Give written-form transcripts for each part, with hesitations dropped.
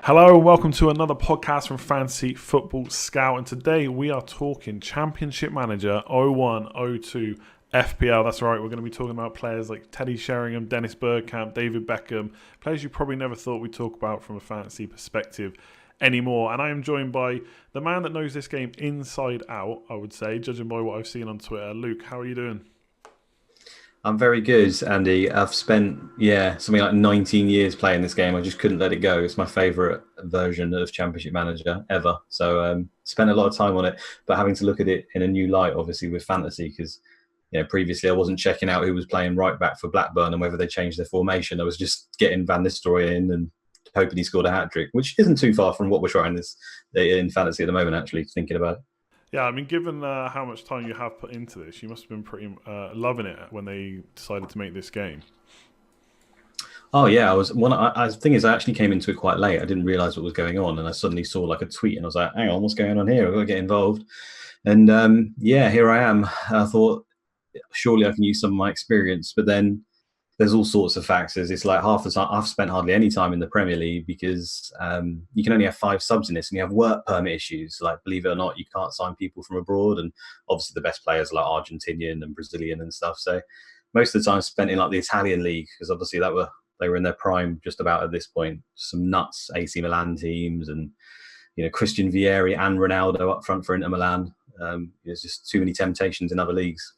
Hello and welcome to another podcast from Fantasy Football Scout, and today we are talking Championship Manager 01-02 FPL. That's right, we're going to be talking about players like Teddy Sheringham, Dennis Bergkamp, David Beckham, players you probably never thought we'd talk about from a fantasy perspective anymore. And I am joined by the man that knows this game inside out, I would say, judging by what I've seen on Twitter. Luke, how are you doing? I'm very good, Andy. I've spent, something like 19 years playing this game. I just couldn't let it go. It's my favourite version of Championship Manager ever. So spent a lot of time on it, but having to look at it in a new light, obviously, with fantasy, because previously I wasn't checking out who was playing right back for Blackburn and whether they changed their formation. I was just getting Van Nistelrooy in and hoping he scored a hat-trick, which isn't too far from what we're trying this in fantasy at the moment, actually, thinking about it. Yeah, I mean, given how much time you have put into this, you must have been pretty loving it when they decided to make this game. Oh yeah, I was one. The thing is, I actually came into it quite late. I didn't realise what was going on, and I suddenly saw like a tweet, and I was like, "Hang on, what's going on here? I've got to get involved." And here I am. I thought, surely I can use some of my experience, but then there's all sorts of factors. It's like half the time I've spent hardly any time in the Premier League because you can only have 5 subs in this, and you have work permit issues. Like, believe it or not, you can't sign people from abroad, and obviously the best players are like Argentinian and Brazilian and stuff. So most of the time spent in like the Italian league, because obviously they were in their prime just about at this point. Some nuts AC Milan teams, and Christian Vieri and Ronaldo up front for Inter Milan. There's just too many temptations in other leagues.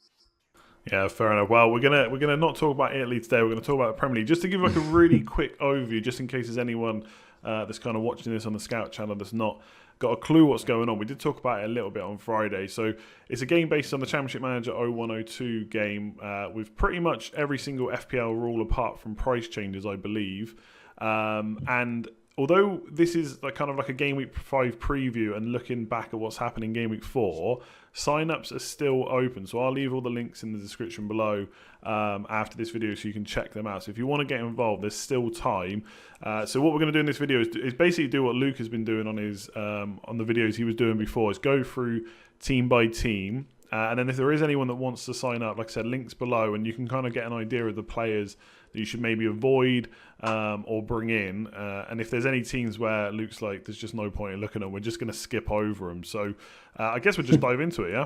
Yeah, fair enough. Well, we're gonna not talk about Italy today. We're gonna talk about the Premier League. Just to give like a really quick overview, just in case there's anyone that's kind of watching this on the Scout channel that's not got a clue what's going on. We did talk about it a little bit on Friday. So it's a game based on the Championship Manager 0102 game with pretty much every single FPL rule apart from price changes, I believe. And although this is kind of like a Game Week 5 preview and looking back at what's happened in Game Week 4, sign-ups are still open. So I'll leave all the links in the description below after this video so you can check them out. So if you want to get involved, there's still time. So what we're going to do in this video is basically do what Luke has been doing on his on the videos he was doing before, is go through team by team. And then if there is anyone that wants to sign up, like I said, links below, and you can kind of get an idea of the players that you should maybe avoid or bring in. And if there's any teams where Luke's like, there's just no point in looking at them, we're just going to skip over them. So I guess we'll just dive into it, yeah?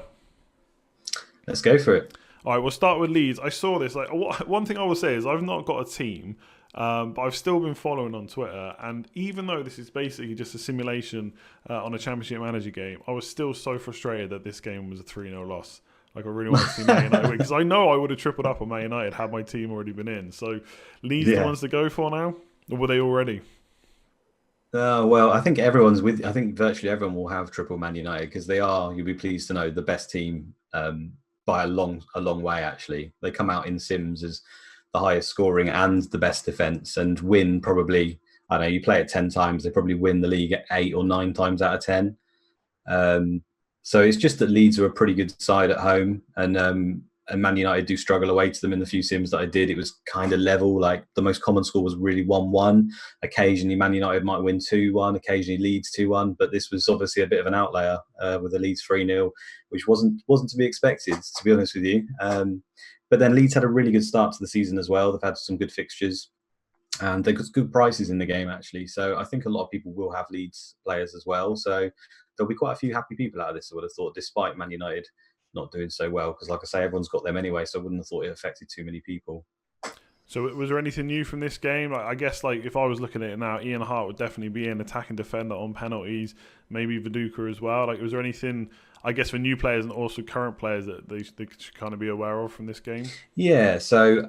Let's go for it. All right, we'll start with Leeds. I saw this. One thing I will say is I've not got a team, but I've still been following on Twitter. And even though this is basically just a simulation on a Championship Manager game, I was still so frustrated that this game was a 3-0 loss. Like, I really want to see Man United win, because I know I would have tripled up on Man United had my team already been in. So Leeds the ones to go for now? Or were they already? Well, I think I think virtually everyone will have triple Man United, because they are, you'll be pleased to know, the best team by a long way, actually. They come out in Sims as the highest scoring and the best defence, and win probably, I don't know, you play it 10 times, they probably win the league 8 or 9 times out of 10. So it's just that Leeds are a pretty good side at home, and Man United do struggle away to them in the few sims that I did. It was kind of level. Like, the most common score was really 1-1. Occasionally Man United might win 2-1, occasionally Leeds 2-1, but this was obviously a bit of an outlier with the Leeds 3-0, which wasn't to be expected, to be honest with you. But then Leeds had a really good start to the season as well. They've had some good fixtures, and they got good prices in the game, actually. So I think a lot of people will have Leeds players as well. So there'll be quite a few happy people out of this, I would have thought, despite Man United not doing so well, because like I say, everyone's got them anyway, so I wouldn't have thought it affected too many people. So was there anything new from this game? I guess, like, if I was looking at it now, Ian Hart would definitely be an attacking defender on penalties, maybe Viduka as well. Like, was there anything, I guess, for new players and also current players that they should kind of be aware of from this game? Yeah, so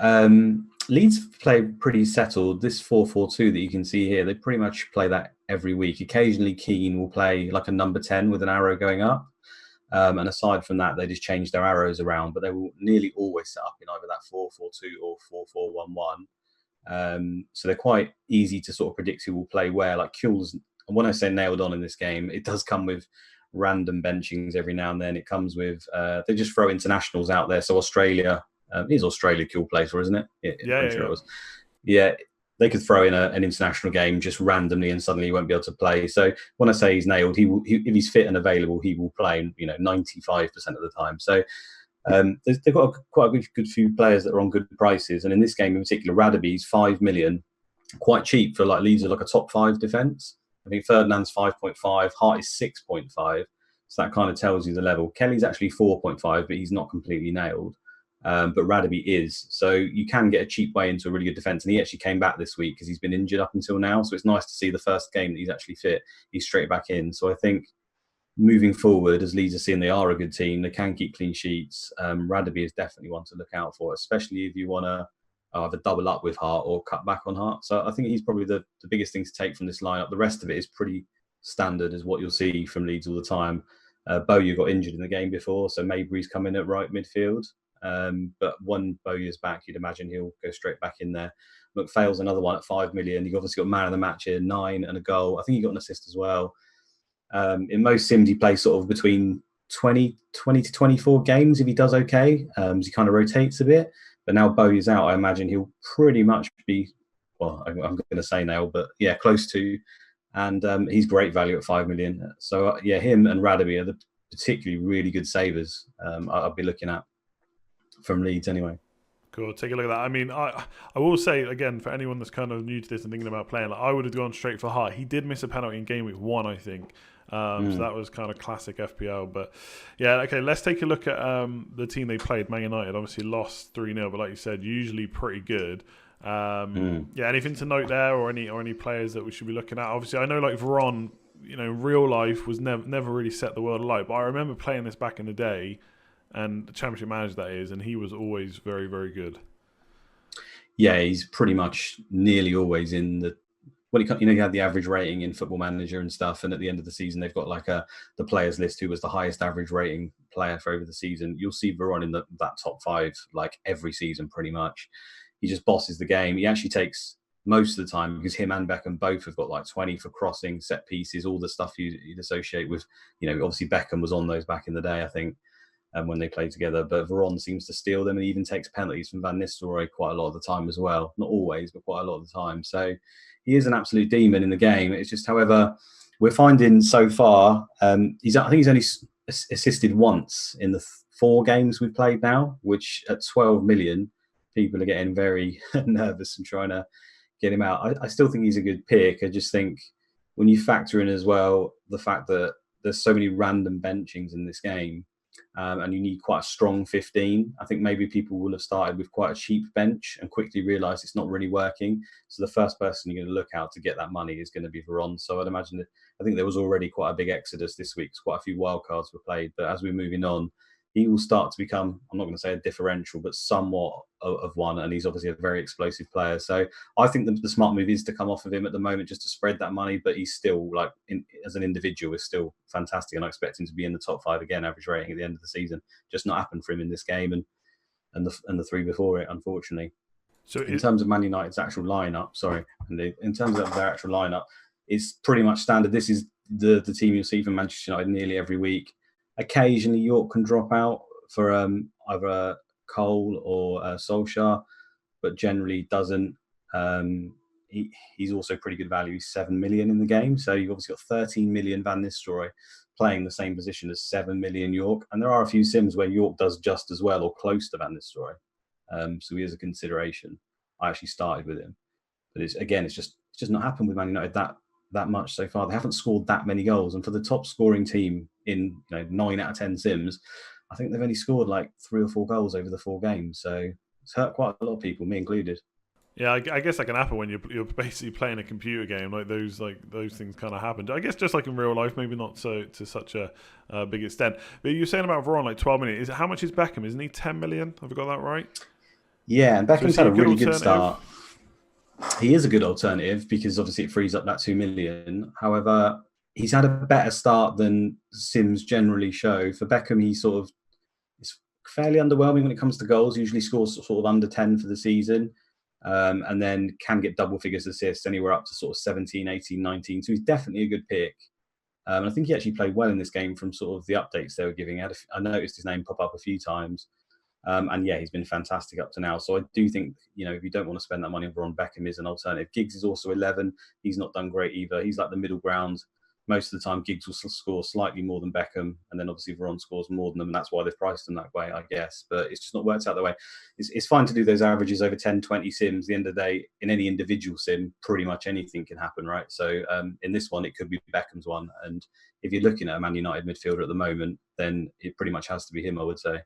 Leeds play pretty settled. This 4-4-2 that you can see here, they pretty much play that every week. Occasionally Keane will play like a number 10 with an arrow going up. And aside from that, they just change their arrows around, but they will nearly always set up in either that 4-4-2 or 4-4-1-1. So they're quite easy to sort of predict who will play where. Like, Kuhl's, and when I say nailed on in this game, it does come with random benchings every now and then. It comes with, they just throw internationals out there. So Australia, is Australia Kuhl plays for, isn't it? Yeah. It was. Yeah, they could throw in an international game just randomly, and suddenly he won't be able to play. So when I say he's nailed, if he's fit and available, he will play 95% of the time. So they've got quite a good few players that are on good prices. And in this game in particular, Radaby's 5 million, quite cheap for like Leeds are like a top 5 defence. I think Ferdinand's 5.5, Hart is 6.5. So that kind of tells you the level. Kelly's actually 4.5, but he's not completely nailed. But Radaby is. So you can get a cheap way into a really good defence. And he actually came back this week because he's been injured up until now. So it's nice to see the first game that he's actually fit. He's straight back in. So I think moving forward, as Leeds are seeing they are a good team, they can keep clean sheets. Radaby is definitely one to look out for, especially if you want to either double up with Hart or cut back on Hart. So I think he's probably the biggest thing to take from this lineup. The rest of it is pretty standard as what you'll see from Leeds all the time. Bowyer got injured in the game before, so Mabry's come in at right midfield. But when Bowyer's back, you'd imagine he'll go straight back in there. McPhail's another one at 5 million. You've obviously got man of the match here, 9 and a goal. I think he got an assist as well. In most sims, he plays sort of between 20 to 24 games if he does okay. So he kind of rotates a bit. But now Bowyer's out, I imagine he'll pretty much be, well, I'm going to say now, but yeah, close to. And he's great value at 5 million. So yeah, him and Radaby are the particularly really good savers I'll be looking at from Leeds anyway. Cool. Take a look at that. I mean, I will say again, for anyone that's kind of new to this and thinking about playing, like, I would have gone straight for Hart. He did miss a penalty in Gameweek 1, I think. So that was kind of classic FPL. But yeah, okay, let's take a look at the team they played. Man United obviously lost 3-0, but like you said, usually pretty good. Yeah, anything to note there, or any players that we should be looking at? Obviously, I know like Veron, real life was never really set the world alight. But I remember playing this back in the day, and the Championship manager that is, and he was always very, very good. Yeah, he's pretty much nearly always in the. When you have the average rating in Football Manager and stuff, and at the end of the season they've got like the players list who was the highest average rating player for over the season. You'll see Veron in that top 5 like every season pretty much. He just bosses the game. He actually takes most of the time, because him and Beckham both have got like 20 for crossing, set pieces, all the stuff you'd associate with. Obviously Beckham was on those back in the day, I think, when they played together. But Veron seems to steal them, and even takes penalties from Van Nistelrooy quite a lot of the time as well. Not always, but quite a lot of the time. So he is an absolute demon in the game. It's just, however, we're finding so far, I think he's only assisted once in the 4 games we've played now, which at 12 million, people are getting very nervous and trying to get him out. I still think he's a good pick. I just think when you factor in as well the fact that there's so many random benchings in this game, and you need quite a strong 15. I think maybe people will have started with quite a cheap bench and quickly realised it's not really working. So the first person you're going to look out to get that money is going to be Veron. So I'd imagine I think there was already quite a big exodus this week. Quite a few wildcards were played. But as we're moving on, he will start to become, I'm not going to say a differential, but somewhat of one. And he's obviously a very explosive player. So I think the smart move is to come off of him at the moment just to spread that money. But he's still, as an individual, is still fantastic. And I expect him to be in the top 5 again, average rating at the end of the season. Just not happened for him in this game and the 3 before it, unfortunately. So in terms of Man United's actual lineup, in terms of their actual lineup, it's pretty much standard. This is the team you'll see from Manchester United nearly every week. Occasionally, York can drop out for either Cole or Solskjaer, but generally doesn't. He's also pretty good value. He's 7 million in the game. So you've obviously got 13 million Van Nistelrooy playing the same position as 7 million York. And there are a few sims where York does just as well or close to Van Nistelrooy. So he is a consideration. I actually started with him. But it's just not happened with Man United that much so far. They haven't scored that many goals. And for the top scoring team in 9 out of 10 sims, I think they've only scored like 3 or 4 goals over the 4 games. So it's hurt quite a lot of people, me included. Yeah, I guess that can happen when you're basically playing a computer game. Like those things kind of happen. I guess just like in real life, maybe not so to such a big extent. But you're saying about Veron, like 12 million. How much is Beckham? Isn't he 10 million? Have I got that right? Yeah, and Beckham's had a really good start. He is a good alternative because obviously it frees up that 2 million. However, he's had a better start than sims generally show. For Beckham, he is fairly underwhelming when it comes to goals. Usually scores sort of under 10 for the season. And then can get double figures assists anywhere up to sort of 17, 18, 19. So he's definitely a good pick. And I think he actually played well in this game from sort of the updates they were giving. I noticed his name pop up a few times. And yeah, he's been fantastic up to now. So I do think, if you don't want to spend that money on Veron, Beckham is an alternative. Giggs is also 11. He's not done great either. He's like the middle ground. most of the time Giggs will score slightly more than Beckham, and then obviously Varane scores more than them, and that's why they've priced them that way, I guess. But it's just not worked out that way. It's fine to do those averages over 10, 20 sims. At the end of the day, in any individual sim, pretty much anything can happen, right? So in this one, it could be Beckham's one. And if you're looking at a Man United midfielder at the moment, then it pretty much has to be him, I would say.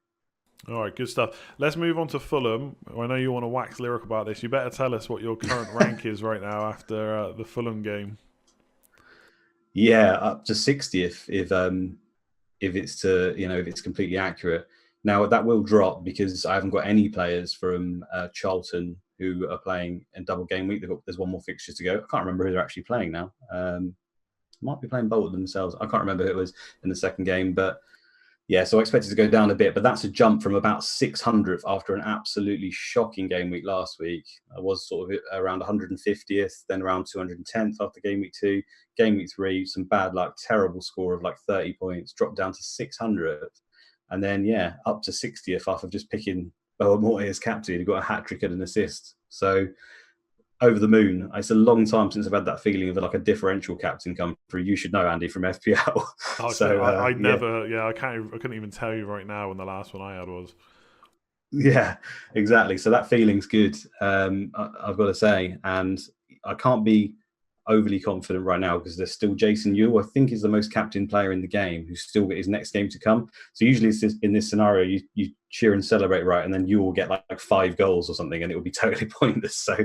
All right, good stuff. Let's move on to Fulham. I know you want to wax lyric about this. You better tell us what your current rank is right now after the Fulham game. Yeah, up to 60th if it's completely accurate. Now that will drop because I haven't got any players from Charlton who are playing in double game week. There's one more fixture to go. I can't remember who they're actually playing now. Might be playing Bolton themselves. I can't remember who it was in the second game, but yeah, so I expected to go down a bit, but that's a jump from about 600th after an absolutely shocking game week last week. I was sort of around 150th, then around 210th after game week 2. Game week 3, some bad luck, terrible score of like 30 points, dropped down to 600th. And then, yeah, up to 60th after just picking Boa Morte as captain, who got a hat-trick and an assist. So over the moon. It's a long time since I've had that feeling of like a differential captain come through. You should know, Andy, from FPL. Oh, so I never, I couldn't even tell you right now when the last one I had was. Yeah, exactly. So that feeling's good, I've got to say. And I can't be overly confident right now because there's still Jason Ewell, I think is the most captain player in the game, who's still got his next game to come. So usually it's in this scenario, you cheer and celebrate, right? And then you will get like 5 goals or something and it will be totally pointless. So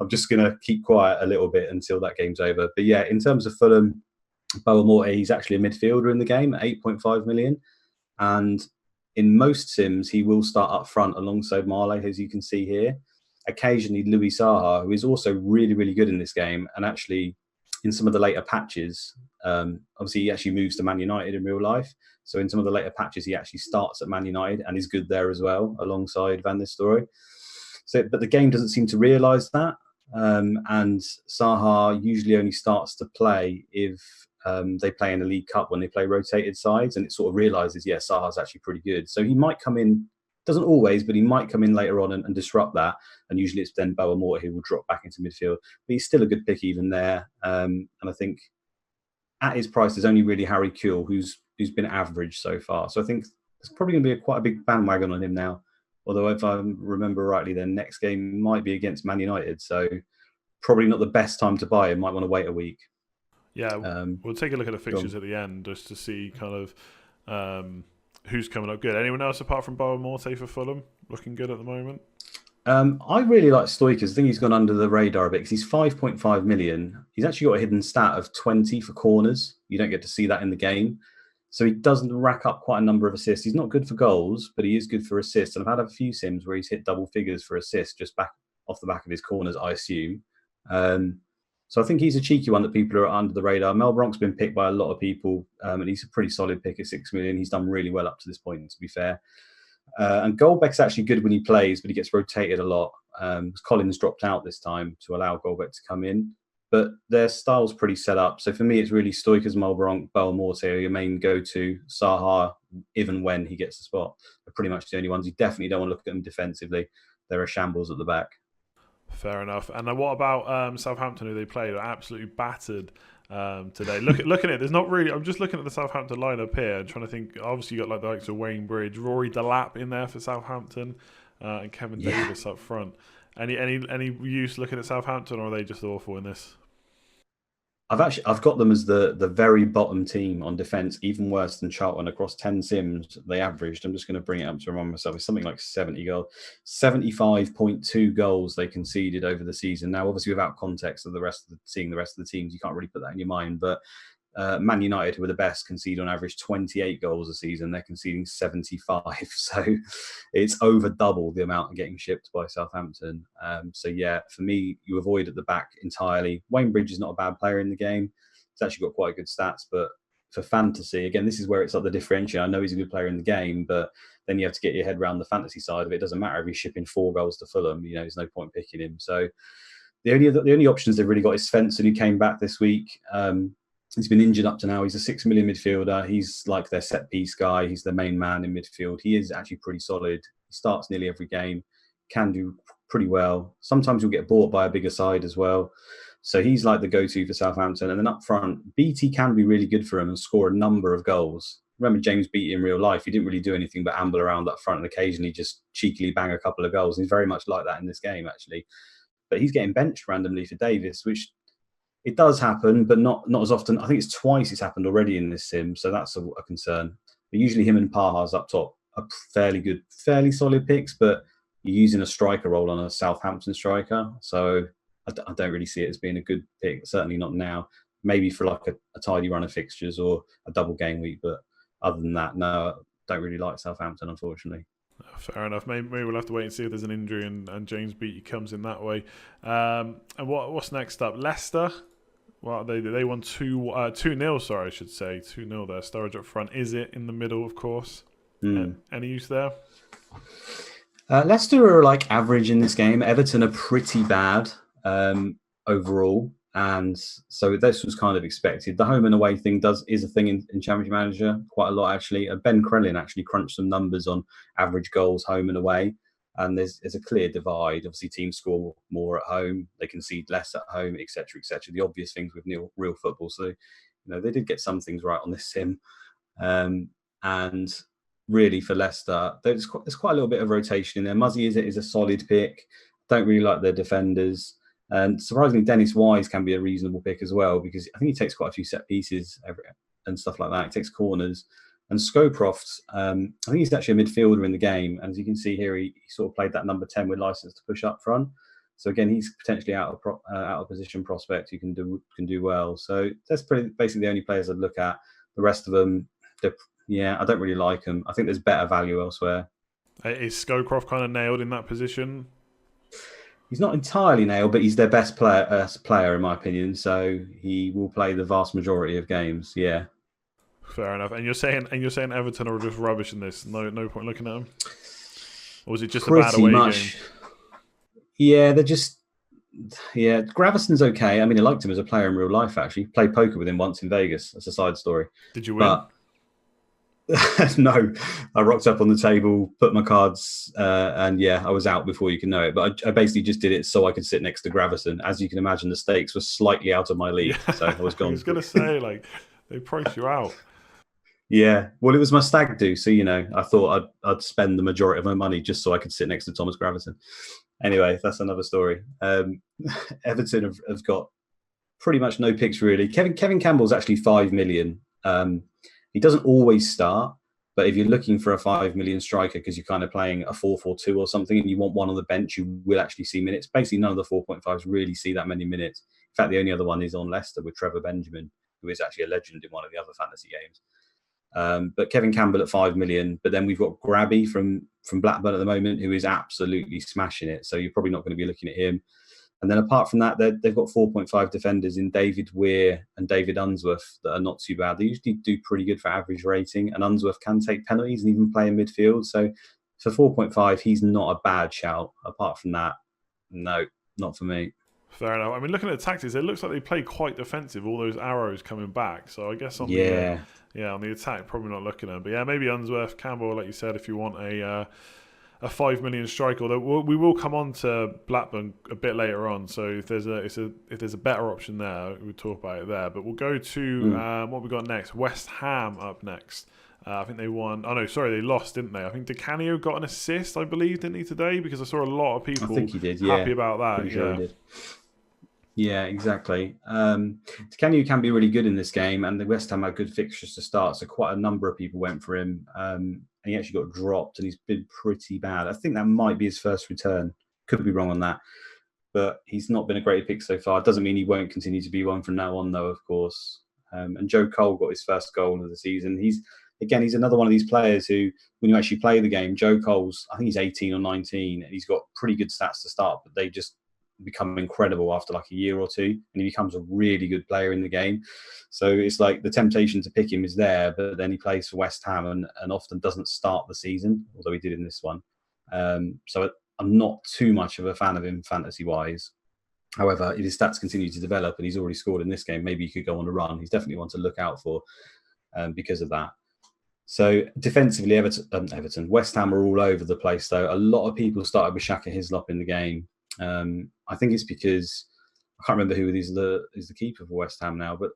I'm just going to keep quiet a little bit until that game's over. But yeah, in terms of Fulham, Boa Morte, he's actually a midfielder in the game at 8.5 million. And in most sims, he will start up front alongside Marley, as you can see here. Occasionally, Louis Saha, who is also really, really good in this game, and actually in some of the later patches, obviously he actually moves to Man United in real life. So in some of the later patches, he actually starts at Man United and is good there as well, alongside Van Nistelrooy. So, but the game doesn't seem to realise that. And Saha usually only starts to play if they play in a League Cup when they play rotated sides, and it sort of realises, yeah, Saha's actually pretty good. So he might come in, doesn't always, but he might come in later on and disrupt that. And usually it's then Boa Morte who will drop back into midfield. But he's still a good pick even there. And I think at his price, there's only really Harry Kewell who's been average so far. So I think there's probably going to be quite a big bandwagon on him now. Although if I remember rightly, their next game might be against Man United. So probably not the best time to buy him. Might want to wait a week. Yeah, we'll take a look at the fixtures at the end just to see kind of who's coming up good. Anyone else apart from Boa Morte for Fulham looking good at the moment? I really like Stoikers. I think he's gone under the radar a bit because he's 5.5 million. He's actually got a hidden stat of 20 for corners. You don't get to see that in the game. So he doesn't rack up quite a number of assists. He's not good for goals, but he is good for assists. And I've had a few sims where he's hit double figures for assists just back off the back of his corners, I assume. So I think he's a cheeky one that people are under the radar. Mel Bronk's been picked by a lot of people, and he's a pretty solid pick at 6 million. He's done really well up to this point, to be fair. And Goldbeck's actually good when he plays, but he gets rotated a lot. Collins dropped out this time to allow Goldbeck to come in. But their style's pretty set up. So for me, it's really Stoikers, Malbronk, Boa Morte are your main go-to. Saha, even when he gets the spot, are pretty much the only ones. You definitely don't want to look at them defensively. They're a shambles at the back. Fair enough. And then what about Southampton, who they played? Are absolutely battered today. Looking at it, there's not really. I'm just looking at the Southampton lineup here and trying to think. Obviously, you got like the likes of Wayne Bridge, Rory Delap in there for Southampton, and Kevin Davis up front. Any use looking at Southampton, or are they just awful in this? I've got them as the very bottom team on defence, even worse than Charlton. Across 10 sims, they averaged. I'm just going to bring it up to remind myself. It's something like 70 goals, 75.2 goals they conceded over the season. Now, obviously, without context of seeing the rest of the teams, you can't really put that in your mind. But Man United, who are the best, concede on average 28 goals a season. They're conceding 75. So it's over double the amount getting shipped by Southampton. So yeah, for me, you avoid at the back entirely. Wayne Bridge is not a bad player in the game. He's actually got quite good stats, but for fantasy, again, this is where it's like the differential. I know he's a good player in the game, but then you have to get your head around the fantasy side of it. It doesn't matter if he's shipping 4 goals to Fulham. You know, there's no point picking him. So the only options they've really got is Svensson, who came back this week. He's been injured up to now. He's a 6 million midfielder. He's like their set piece guy. He's the main man in midfield. He is actually pretty solid. He starts nearly every game, can do pretty well. Sometimes you'll get bought by a bigger side as well. So he's like the go-to for Southampton. And then up front, Beattie can be really good for him and score a number of goals. Remember James Beattie in real life, he didn't really do anything but amble around up front and occasionally just cheekily bang a couple of goals. He's very much like that in this game, actually. But he's getting benched randomly for Davis, which it does happen, but not as often. I think it's twice it's happened already in this sim, so that's a concern. But usually him and Paha's up top are fairly good, fairly solid picks, but you're using a striker role on a Southampton striker, so I don't really see it as being a good pick, certainly not now. Maybe for like a tidy run of fixtures or a double game week, but other than that, no, I don't really like Southampton, unfortunately. Fair enough. Maybe we'll have to wait and see if there's an injury and James Beattie comes in that way. And what's next up? Leicester. Well, they won 2-0. Sorry, I should say 2-0 there. Sturridge up front. Is it in the middle? Of course. Any use there? Leicester are like average in this game. Everton are pretty bad overall. And so this was kind of expected. The home and away thing is a thing in Championship Manager quite a lot, actually. Ben Crellin actually crunched some numbers on average goals home and away. And there's a clear divide. Obviously, teams score more at home. They concede less at home, etc., etc. The obvious things with real football. So, they did get some things right on this sim. And really for Leicester, there's quite a little bit of rotation in there. Muzzy is a solid pick. Don't really like their defenders. And surprisingly, Dennis Wise can be a reasonable pick as well, because I think he takes quite a few set pieces and stuff like that. He takes corners. And Scowcroft, I think he's actually a midfielder in the game. And as you can see here, he sort of played that number 10 with license to push up front. So again, he's potentially out of position prospect who can do well. So that's basically the only players I'd look at. The rest of them, I don't really like them. I think there's better value elsewhere. Is Scowcroft kind of nailed in that position? He's not entirely nailed, but he's their best player in my opinion. So he will play the vast majority of games. Yeah. Fair enough. And you're saying Everton are just rubbish in this. No point looking at them. Or was it just a bad away game? Yeah, they're just. Yeah, Graveston's okay. I mean, I liked him as a player in real life. Actually, played poker with him once in Vegas. That's a side story. Did you win? No, I rocked up on the table, put my cards, and I was out before you can know it. But I basically just did it so I could sit next to Graveston. As you can imagine, the stakes were slightly out of my league, so I was gone. I was going to say, they priced you out. Yeah, well, it was my stag do, so I thought I'd spend the majority of my money just so I could sit next to Thomas Graveston. Anyway, that's another story. Everton have got pretty much no picks really. Kevin Campbell's actually 5 million. He doesn't always start, but if you're looking for a 5 million striker because you're kind of playing a 4-4-2 or something and you want one on the bench, you will actually see minutes. Basically, none of the 4.5s really see that many minutes. In fact, the only other one is on Leicester with Trevor Benjamin, who is actually a legend in one of the other fantasy games. But Kevin Campbell at 5 million. But then we've got Grabby from Blackburn at the moment, who is absolutely smashing it. So you're probably not going to be looking at him. And then apart from that, they've got 4.5 defenders in David Weir and David Unsworth that are not too bad. They usually do pretty good for average rating. And Unsworth can take penalties and even play in midfield. So for 4.5, he's not a bad shout. Apart from that, no, not for me. Fair enough. I mean, looking at the tactics, it looks like they play quite defensive, all those arrows coming back. So I guess on the attack, probably not looking at them. But yeah, maybe Unsworth, Campbell, like you said, if you want a 5 million striker. Although we will come on to Blackburn a bit later on. So if there's a better option there, we'll talk about it there. But we'll go to what we got next. West Ham up next. I think they won. Oh no, sorry, they lost, didn't they? I think Di Canio got an assist, I believe, didn't he today? Because I saw a lot of people happy about that. Pretty sure he did. Yeah, exactly. Canio can be really good in this game, and the West Ham had good fixtures to start, so quite a number of people went for him. And he actually got dropped, and he's been pretty bad. I think that might be his first return. Could be wrong on that, but he's not been a great pick so far. It doesn't mean he won't continue to be one from now on, though, of course. And Joe Cole got his first goal of the season. He's another one of these players who, when you actually play the game, Joe Cole's, I think he's 18 or 19, and he's got pretty good stats to start, but they just become incredible after like a year or two, and he becomes a really good player in the game. So it's like the temptation to pick him is there, but then he plays for West Ham and often doesn't start the season, although he did in this one. So I'm not too much of a fan of him fantasy-wise. However, if his stats continue to develop and he's already scored in this game, maybe he could go on a run. He's definitely one to look out for because of that. So defensively, West Ham are all over the place, though. A lot of people started with Shaka Hislop in the game. I think it's because I can't remember who is the keeper for West Ham now, but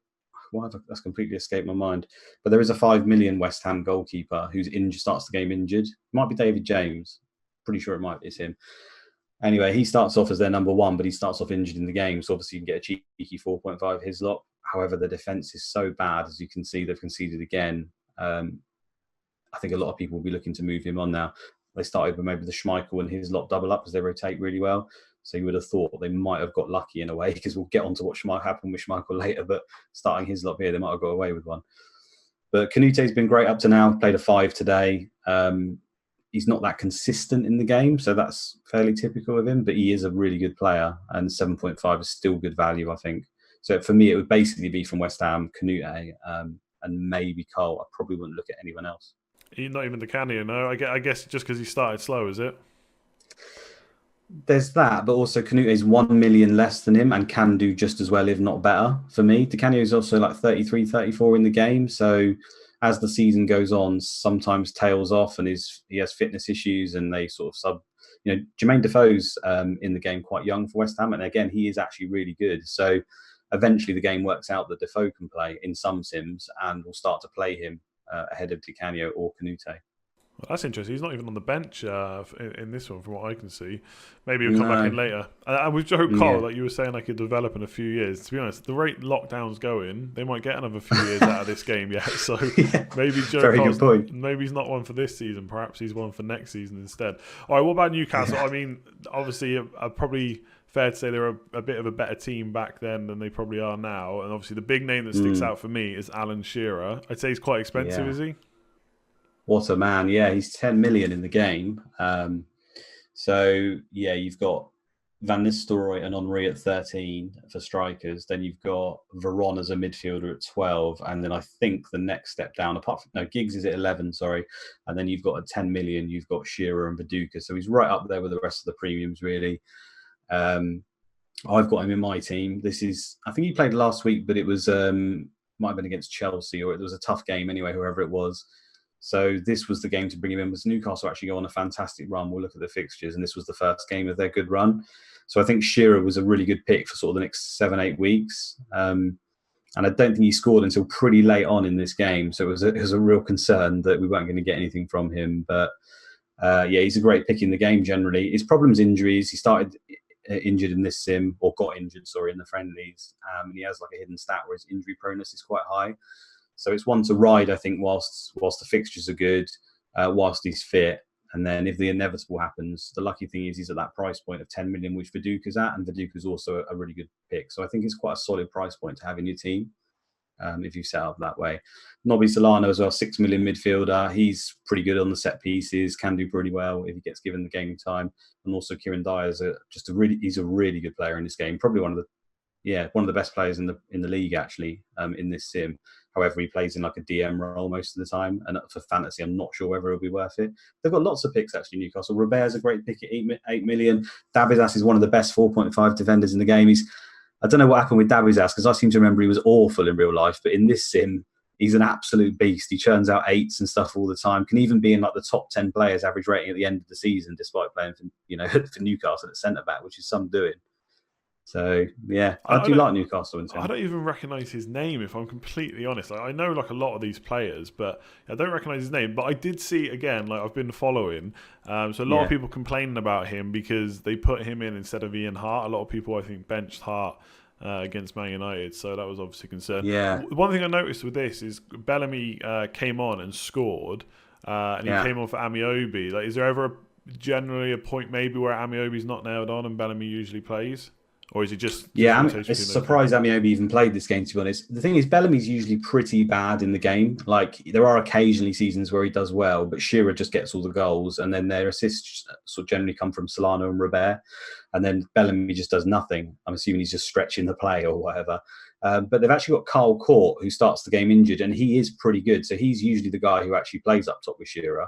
that's completely escaped my mind. But there is a 5 million West Ham goalkeeper who's starts the game injured. It might be David James. Pretty sure it's him. Anyway, he starts off as their number one, but he starts off injured in the game. So obviously you can get a cheeky 4.5 his lot. However, the defence is so bad, as you can see, they've conceded again. I think a lot of people will be looking to move him on now. They started with maybe the Schmeichel and his lot double up as they rotate really well. So you would have thought they might have got lucky in a way, because we'll get on to what might happen with Schmeichel later. But starting his lot here, they might have got away with one. But Kanute's been great up to now. Played a 5 today. He's not that consistent in the game, so that's fairly typical of him. But he is a really good player, and 7.5 is still good value, I think. So for me, it would basically be from West Ham, Kanute, and maybe Cole. I probably wouldn't look at anyone else. Not even the Canio, no? I guess just because he started slow, is it? There's that, but also Kanute is 1 million less than him and can do just as well, if not better, for me. Di Canio is also like 33, 34 in the game. So as the season goes on, sometimes tails off and he has fitness issues, and they sort of Jermaine Defoe's in the game quite young for West Ham. And again, he is actually really good. So eventually the game works out that Defoe can play in some sims, and we'll start to play him ahead of Di Canio or Kanute. Well, that's interesting. He's not even on the bench in this one, from what I can see. Maybe he'll come back in later. And with Joe Cole, like you were saying, he could develop in a few years. To be honest, the rate lockdown's going, they might get another few years out of this game yet. So maybe Joe Cole's, maybe he's not one for this season. Perhaps he's one for next season instead. All right, what about Newcastle? I mean, obviously, probably fair to say they were a bit of a better team back then than they probably are now. And obviously, the big name that sticks out for me is Alan Shearer. I'd say he's quite expensive, is he? What a man. Yeah, he's 10 million in the game. So, you've got Van Nistelrooy and Henry at 13 for strikers. Then you've got Veron as a midfielder at 12. And then I think the next step down, Giggs is at 11, sorry. And then you've got at 10 million, you've got Shearer and Viduka. So he's right up there with the rest of the premiums, really. I've got him in my team. I think he played last week, but it was, might have been against Chelsea, or it was a tough game anyway, whoever it was. So this was the game to bring him in. Was Newcastle actually go on a fantastic run? We'll look at the fixtures, and this was the first game of their good run. So I think Shearer was a really good pick for sort of the next 7-8 weeks. And I don't think he scored until pretty late on in this game. So it was a real concern that we weren't going to get anything from him. But he's a great pick in the game generally. His problem's injuries. He started injured in this sim, or got injured, in the friendlies. And he has like a hidden stat where his injury proneness is quite high. So it's one to ride, I think, whilst the fixtures are good, whilst he's fit. And then if the inevitable happens, the lucky thing is he's at that price point of 10 million, which Viduka's at, and Viduka's also a really good pick. So I think it's quite a solid price point to have in your team if you set up that way. Nobby Solano as well, 6 million midfielder. He's pretty good on the set pieces, can do pretty well if he gets given the game time. And also Kieran Dyer is he's a really good player in this game. Probably one of the best players in the league actually in this sim. However, he plays in like a DM role most of the time, and for fantasy, I'm not sure whether it'll be worth it. They've got lots of picks actually. Newcastle. Robert's a great pick at 8 million. Dabizas is one of the best 4.5 defenders in the game. I don't know what happened with Dabizas, because I seem to remember he was awful in real life, but in this sim, he's an absolute beast. He churns out 8s and stuff all the time. Can even be in like the top 10 players average rating at the end of the season, despite playing for Newcastle at centre back, which is some doing. So, I do like Newcastle. I don't even recognise his name, if I'm completely honest. I know like a lot of these players, but I don't recognise his name. But I did see, again, like I've been following. So a lot of people complaining about him because they put him in instead of Ian Hart. A lot of people, I think, benched Hart against Man United. So that was obviously a concern. Yeah. One thing I noticed with this is Bellamy came on and scored. And he came on for Amiobi. Like, is there ever generally a point maybe where Amiobi's not nailed on and Bellamy usually plays? Or is he just... it's surprised Amiobi even played this game, to be honest. The thing is, Bellamy's usually pretty bad in the game. Like, there are occasionally seasons where he does well, but Shearer just gets all the goals, and then their assists sort of generally come from Solano and Robert, and then Bellamy just does nothing. I'm assuming he's just stretching the play or whatever. But they've actually got Carl Court, who starts the game injured, and he is pretty good. So he's usually the guy who actually plays up top with Shearer.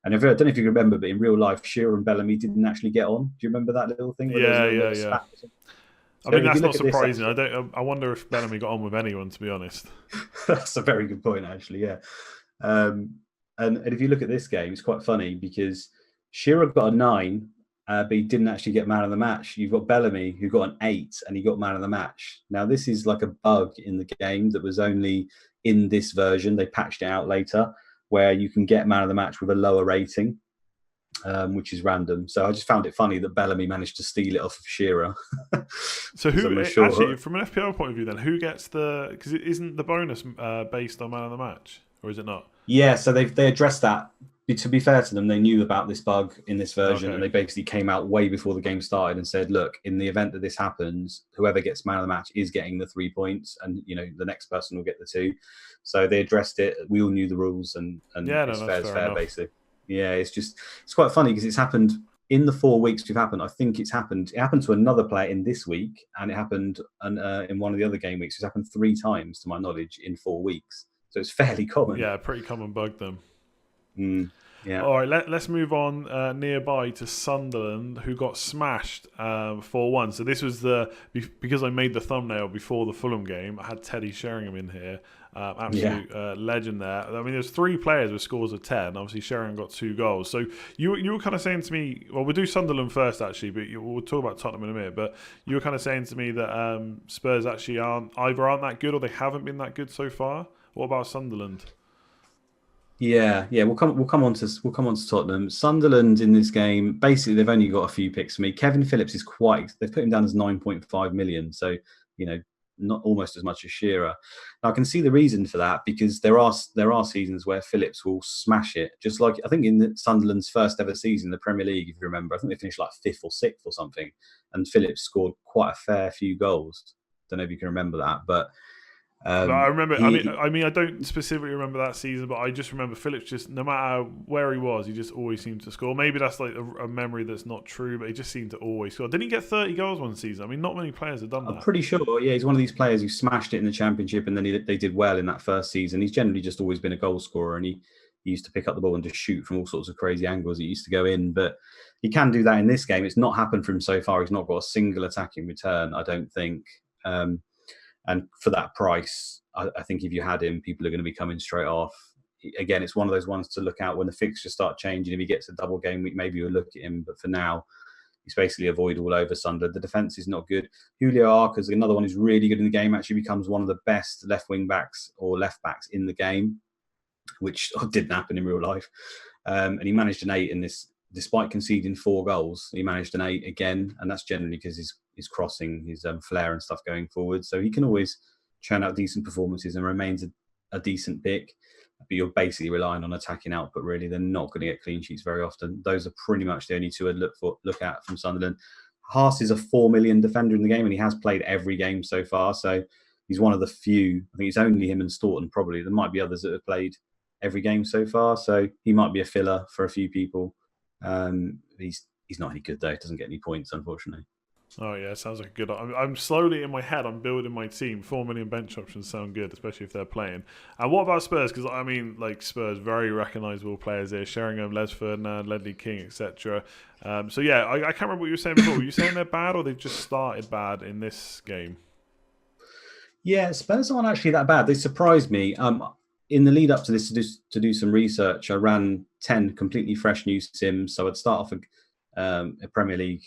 And I don't know if you remember, but in real life, Shearer and Bellamy didn't actually get on. Do you remember that little thing? Yeah. I mean, that's not surprising. I wonder if Bellamy got on with anyone, to be honest. That's a very good point, actually, yeah. And if you look at this game, it's quite funny because Shearer got a 9 but he didn't actually get man of the match. You've got Bellamy, who got an 8, and he got man of the match. Now, this is like a bug in the game that was only in this version. They patched it out later, where you can get man of the match with a lower rating, which is random. So I just found it funny that Bellamy managed to steal it off of Shearer. So actually, from an FPL point of view, then who gets because it isn't the bonus based on man of the match, or is it not? Yeah, so they addressed that. To be fair to them, they knew about this bug in this version, and they basically came out way before the game started and said, "Look, in the event that this happens, whoever gets man of the match is getting the 3 points, and the next person will get the 2." So they addressed it. We all knew the rules, and it's fair, basically. Yeah, it's quite funny because it's happened in the 4 weeks we've happened. I think it happened to another player in this week, and it happened in one of the other game weeks. It's happened 3 times, to my knowledge, in 4 weeks. So it's fairly common. Yeah, pretty common bug then. Yeah. All right, let's move on nearby to Sunderland, who got smashed 4-1. So this was because I made the thumbnail before the Fulham game. I had Teddy Sheringham in here, absolute legend there. I mean, there's 3 players with scores of 10. Obviously, Sheringham got 2 goals. So you were kind of saying to me, well, we'll do Sunderland first actually, but we'll talk about Tottenham in a minute. But you were kind of saying to me that Spurs actually aren't that good, or they haven't been that good so far. What about Sunderland? Yeah. We'll come on to Tottenham. Sunderland in this game, basically they've only got a few picks for me. Kevin Phillips is they've put him down as 9.5 million, so not almost as much as Shearer. Now I can see the reason for that, because there are seasons where Phillips will smash it. Just like I think in Sunderland's first ever season in the Premier League, if you remember, I think they finished like 5th or 6th or something, and Phillips scored quite a fair few goals. Don't know if you can remember that, but. I remember. I don't specifically remember that season, but I just remember Phillips. Just no matter where he was, he just always seemed to score. Maybe that's like a memory that's not true, but he just seemed to always score. Didn't he get 30 goals one season? I mean, not many players have done that. I'm pretty sure. Yeah, he's one of these players who smashed it in the Championship, and then they did well in that first season. He's generally just always been a goal scorer, and he used to pick up the ball and just shoot from all sorts of crazy angles. It used to go in, but he can do that in this game. It's not happened for him so far. He's not got a single attacking return, I don't think. And for that price, I think if you had him, people are going to be coming straight off. Again, it's one of those ones to look out when the fixtures start changing. If he gets a double game week, maybe you'll look at him. But for now, he's basically avoid all over Sunderland. The defence is not good. Julio Arca's another one who's really good in the game. Actually becomes one of the best left wing backs or left backs in the game, which didn't happen in real life. And he managed an 8 in this, despite conceding 4 goals. He managed an 8 again, and that's generally because his crossing, his flair and stuff going forward. So he can always churn out decent performances and remains a decent pick. But you're basically relying on attacking output, really. They're not going to get clean sheets very often. Those are pretty much the only 2 I'd look at from Sunderland. Haas is a 4 million defender in the game, and he has played every game so far. So he's one of the few. I think it's only him and Staunton, probably. There might be others that have played every game so far. So he might be a filler for a few people. He's not any good, though. Doesn't get any points, unfortunately. Oh yeah, sounds like a good. I'm slowly in my head. I'm building my team. 4 million bench options sound good, especially if they're playing. And what about Spurs? Because I mean, like Spurs, very recognisable players here: Sheringham, Les Ferdinand, Ledley King, etc. So yeah, I can't remember what you were saying before. Were you saying they're bad, or they've just started bad in this game? Yeah, Spurs aren't actually that bad. They surprised me. In the lead up to this, to do some research, I ran 10 completely fresh new sims. So I'd start off a Premier League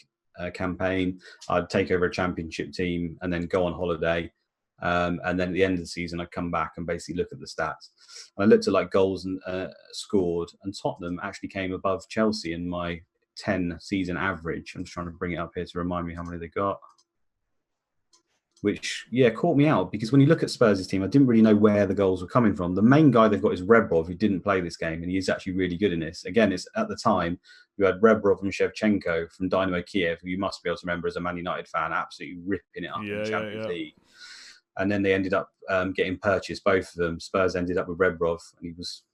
campaign. I'd take over a Championship team and then go on holiday. And then at the end of the season, I'd come back and basically look at the stats. And I looked at like goals and scored, and Tottenham actually came above Chelsea in my 10 season average. I'm just trying to bring it up here to remind me how many they got. Which, caught me out, because when you look at Spurs' team, I didn't really know where the goals were coming from. The main guy they've got is Rebrov, who didn't play this game, and he is actually really good in this. Again, it's at the time, you had Rebrov and Shevchenko from Dynamo Kiev, who you must be able to remember as a Man United fan, absolutely ripping it up in the Champions League. And then they ended up getting purchased, both of them. Spurs ended up with Rebrov, and he was,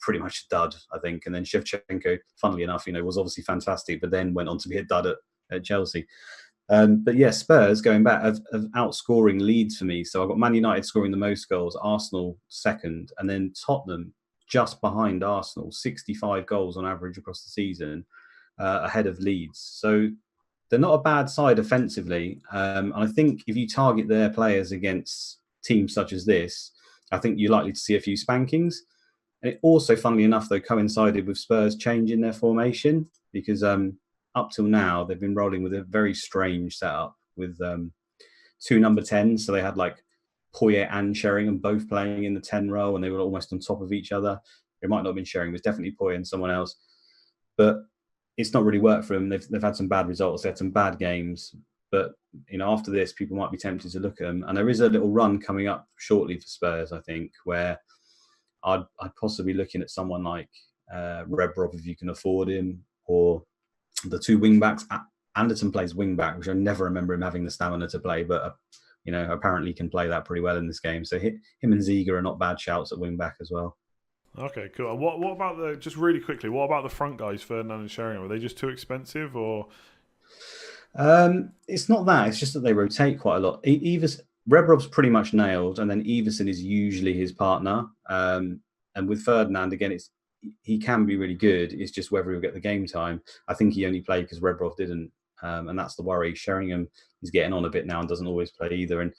pretty much a dud, I think. And then Shevchenko, funnily enough, was obviously fantastic, but then went on to be a dud at Chelsea. But yeah, Spurs, going back, of outscoring Leeds for me. So I've got Man United scoring the most goals, Arsenal second, and then Tottenham just behind Arsenal, 65 goals on average across the season, ahead of Leeds. So they're not a bad side offensively. And I think if you target their players against teams such as this, I think you're likely to see a few spankings. And it also, funnily enough, though, coincided with Spurs changing their formation, because up till now, they've been rolling with a very strange setup with two number 10s. So they had like Poyet and Sheringham both playing in the 10 role, and they were almost on top of each other. It might not have been Sheringham, it was definitely Poyet and someone else. But it's not really worked for them. They've had some bad results. They had some bad games. But, after this, people might be tempted to look at them. And there is a little run coming up shortly for Spurs, I think, where I'd possibly looking at someone like Rebrov if you can afford him, or the two wing-backs. Anderton plays wing-back, which I never remember him having the stamina to play, but, apparently he can play that pretty well in this game. So him and Ziege are not bad shouts at wing-back as well. Okay, cool. What about just really quickly, what about the front guys, Ferdinand and Sheringham? Are they just too expensive, or...? It's not that. It's just that they rotate quite a lot. Rebrov's pretty much nailed, and then Everson is usually his partner. And with Ferdinand, again, he can be really good. It's just whether he'll get the game time. I think he only played because Rebrov didn't, and that's the worry. Sheringham is getting on a bit now and doesn't always play either. And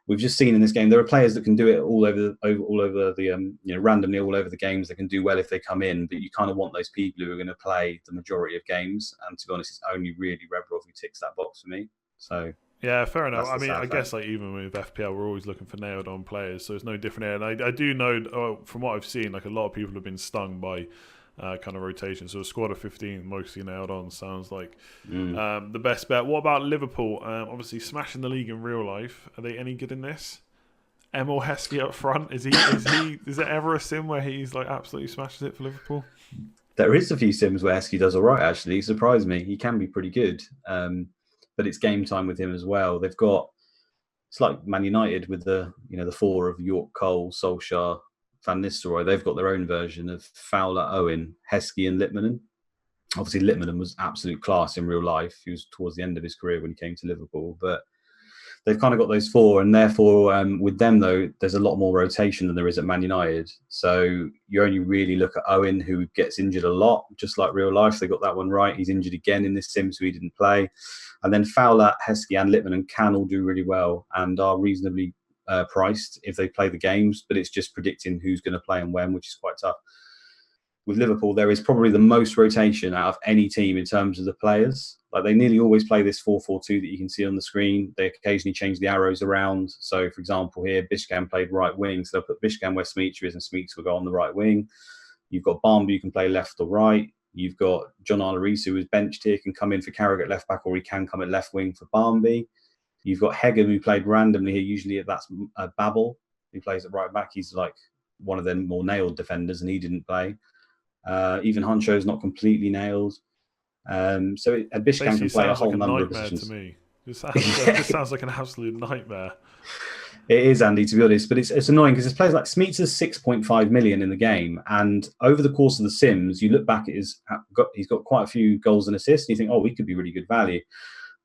we've just seen in this game there are players that can do it all over the randomly all over the games. They can do well if they come in, but you kind of want those people who are going to play the majority of games. And to be honest, it's only really Rebrov who ticks that box for me. So yeah, fair enough. I mean, I guess like even with FPL, we're always looking for nailed on players, so it's no different here. And I do know from what I've seen, like a lot of people have been stung by kind of rotation. So a squad of 15 mostly nailed on sounds like the best bet. What about Liverpool? Obviously smashing the league in real life. Are they any good in this? Emil Heskey up front, is there ever a sim where he's like absolutely smashes it for Liverpool? There is a few sims where Heskey does all right, actually. He surprised me. He can be pretty good. But it's game time with him as well. It's like Man United with the four of York, Cole, Solskjaer, Van Nistelrooy. They've got their own version of Fowler, Owen, Heskey and Littmanen. Obviously, Littmanen was absolute class in real life. He was towards the end of his career when he came to Liverpool. But they've kind of got those four. And therefore, with them, though, there's a lot more rotation than there is at Man United. So you only really look at Owen, who gets injured a lot, just like real life. They got that one right. He's injured again in this sim, so he didn't play. And then Fowler, Heskey and Littmanen can all do really well and are reasonably priced if they play the games, but it's just predicting who's going to play and when, which is quite tough. With Liverpool, there is probably the most rotation out of any team in terms of the players. Like they nearly always play this 4-4-2 that you can see on the screen. They occasionally change the arrows around. So, for example, here, Bishkam played right wing, so they'll put Bishkam where Smeets is and Smeets will go on the right wing. You've got Barmby, you can play left or right. You've got John Alariso, who is benched here, can come in for Carragher at left back, or he can come at left wing for Barmby. You've got Hegem, who played randomly here. Usually that's Babel, who plays at right back. He's like one of them more nailed defenders, and he didn't play. Even Huncho's not completely nailed. So Bishkam can play a whole number of positions. To me. It sounds like an absolute nightmare. It is, Andy, to be honest, but it's annoying because there's players like Smeets is 6.5 million in the game, and over the course of the Sims, you look back at he's got quite a few goals and assists, and you think, oh, he could be really good value.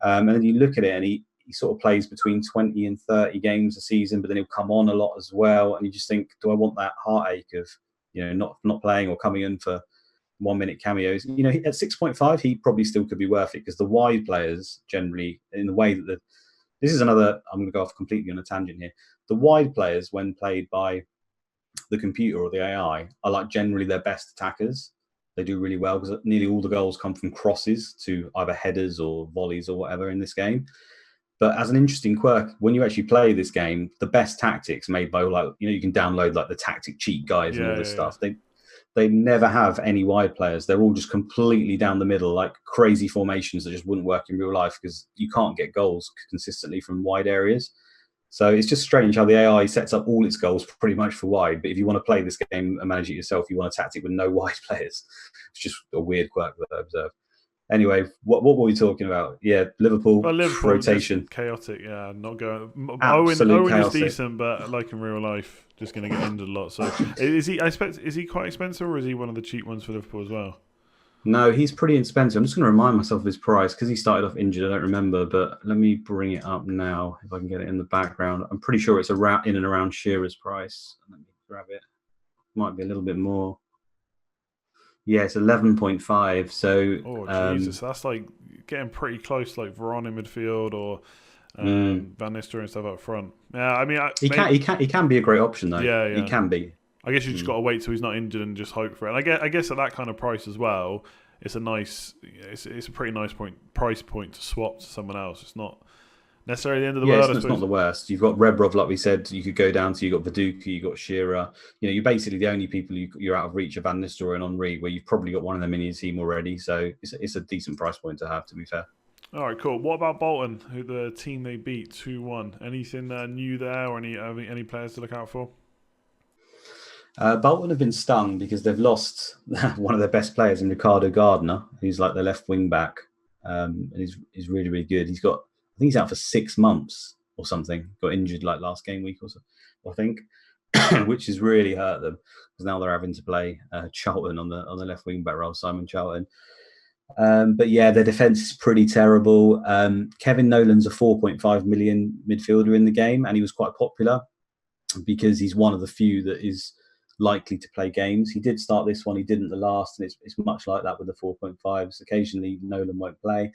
And then you look at it, and he sort of plays between 20 and 30 games a season, but then he'll come on a lot as well, and you just think, do I want that heartache of not playing or coming in for 1 minute cameos? At 6.5, he probably still could be worth it because the wide players generally, in the way that this is another, I'm going to go off completely on a tangent here. The wide players, when played by the computer or the AI, are like generally their best attackers. They do really well because nearly all the goals come from crosses to either headers or volleys or whatever in this game. But as an interesting quirk, when you actually play this game, the best tactics made by you can download like the tactic cheat guides and all this stuff. They never have any wide players. They're all just completely down the middle, like crazy formations that just wouldn't work in real life because you can't get goals consistently from wide areas. So it's just strange how the AI sets up all its goals pretty much for wide. But if you want to play this game and manage it yourself, you want a tactic with no wide players. It's just a weird quirk that I observed. Anyway, what were we talking about? Yeah, Liverpool rotation. Chaotic, yeah. Not going. Absolute Owen is decent, but like in real life, just going to get injured a lot. So is he? I expect, is he quite expensive, or is he one of the cheap ones for Liverpool as well? No, he's pretty expensive. I'm just going to remind myself of his price because he started off injured. I don't remember, but let me bring it up now if I can get it in the background. I'm pretty sure it's around in and around Shearer's price. Let me grab it. Might be a little bit more. Yeah, it's 11.5. So, Jesus, that's like getting pretty close, like Varane in midfield or Van Nistelrooy and stuff up front. Yeah, I mean, he can be a great option though. Yeah, he can be. I guess you just got to wait till he's not injured and just hope for it. And I guess at that kind of price as well, it's a pretty nice price point to swap to someone else. It's not necessarily the end of the world. It's not the worst. You've got Rebrov, like we said. You could go down to. You've got Viduka, you've got Shearer. You're basically the only people you're out of reach of Van Nistelrooy and Henry, where you've probably got one of them in your team already. So it's a decent price point to have, to be fair. All right, cool. What about Bolton, who the team they beat 2-1? Anything new there, or any players to look out for? Bolton have been stung because they've lost one of their best players in Ricardo Gardner, who's like the left wing back, and he's really, really good. I think he's out for 6 months or something. Got injured like last game week or so, I think, which has really hurt them because now they're having to play Charlton on the left wing back role, Simon Charlton. But yeah, their defence is pretty terrible. Kevin Nolan's a 4.5 million midfielder in the game, and he was quite popular because he's one of the few that is likely to play games. He did start this one, he didn't the last, and it's much like that with the 4.5s. Occasionally, Nolan won't play.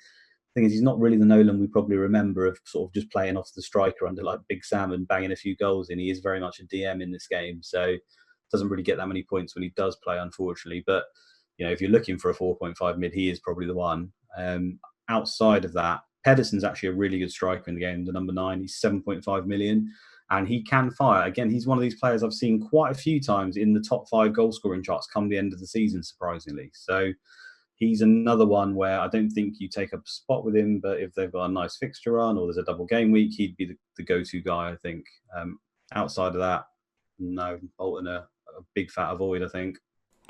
The thing is, he's not really the Nolan we probably remember of sort of just playing off the striker under like Big Sam and banging a few goals in. He is very much a DM in this game, so doesn't really get that many points when he does play, unfortunately. But if you're looking for a 4.5 mid, he is probably the one. Outside of that, Pedersen's actually a really good striker in the game, the number 9. He's 7.5 million, and he can fire. Again, he's one of these players I've seen quite a few times in the top 5 goal scoring charts come the end of the season, surprisingly. So he's another one where I don't think you take up a spot with him, but if they've got a nice fixture run or there's a double game week, he'd be the go-to guy, I think. Outside of that, no, Bolton a big fat avoid, I think.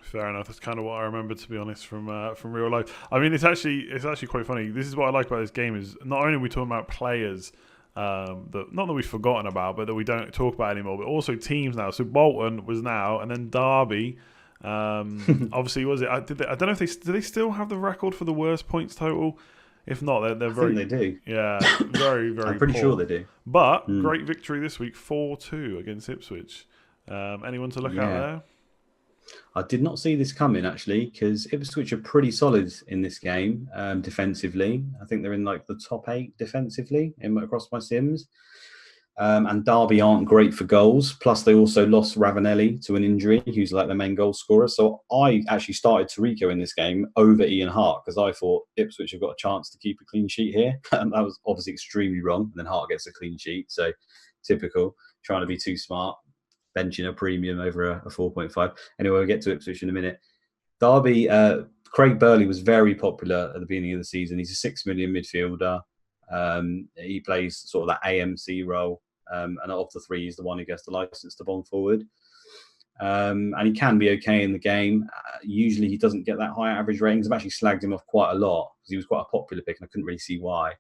Fair enough. That's kind of what I remember, to be honest, from real life. I mean, it's actually quite funny. This is what I like about this game is not only are we talking about players that not that we've forgotten about, but that we don't talk about anymore, but also teams now. So Bolton was now, and then Derby. Obviously, was it? I don't know if do they still have the record for the worst points total? If not, they're very. I think they do. Yeah, very, very. I'm pretty poor. sure they do. But great victory this week, 4-2 against Ipswich. Anyone to look out there? I did not see this coming, actually, because Ipswich are pretty solid in this game defensively. I think they're in like the top 8 defensively across my sims. And Derby aren't great for goals. Plus, they also lost Ravanelli to an injury, who's like the main goal scorer. So I actually started Tarico in this game over Ian Hart because I thought Ipswich have got a chance to keep a clean sheet here. That was obviously extremely wrong. And then Hart gets a clean sheet. So typical, trying to be too smart. Benching a premium over a 4.5. Anyway, we'll get to Ipswich in a minute. Derby, Craig Burley was very popular at the beginning of the season. He's a 6 million midfielder. He plays sort of that AMC role. And of the 3, he's the one who gets the license to bomb forward. And he can be okay in the game. Usually he doesn't get that high average ratings. I've actually slagged him off quite a lot because he was quite a popular pick and I couldn't really see why.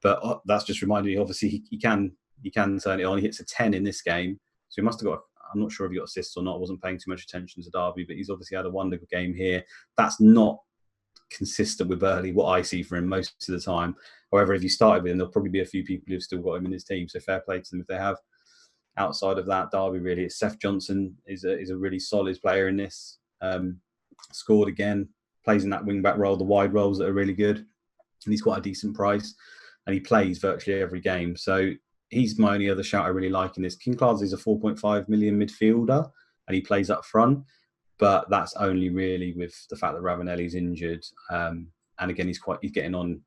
But that's just reminded me, obviously, he can turn it on. He hits a 10 in this game. So he must have got, I'm not sure if he got assists or not. I wasn't paying too much attention to Derby, but he's obviously had a wonderful game here. That's not consistent with Burley, what I see from him most of the time. However, if you started with him, there'll probably be a few people who've still got him in his team. So fair play to them if they have. Outside of that, Derby really, it's Seth Johnson is a really solid player in this. Scored again, plays in that wing back role, the wide roles that are really good. And he's quite a decent price. And he plays virtually every game. So he's my only other shout I really like in this. King Clancy's a 4.5 million midfielder and he plays up front. But that's only really with the fact that Ravanelli's injured. And again, he's getting on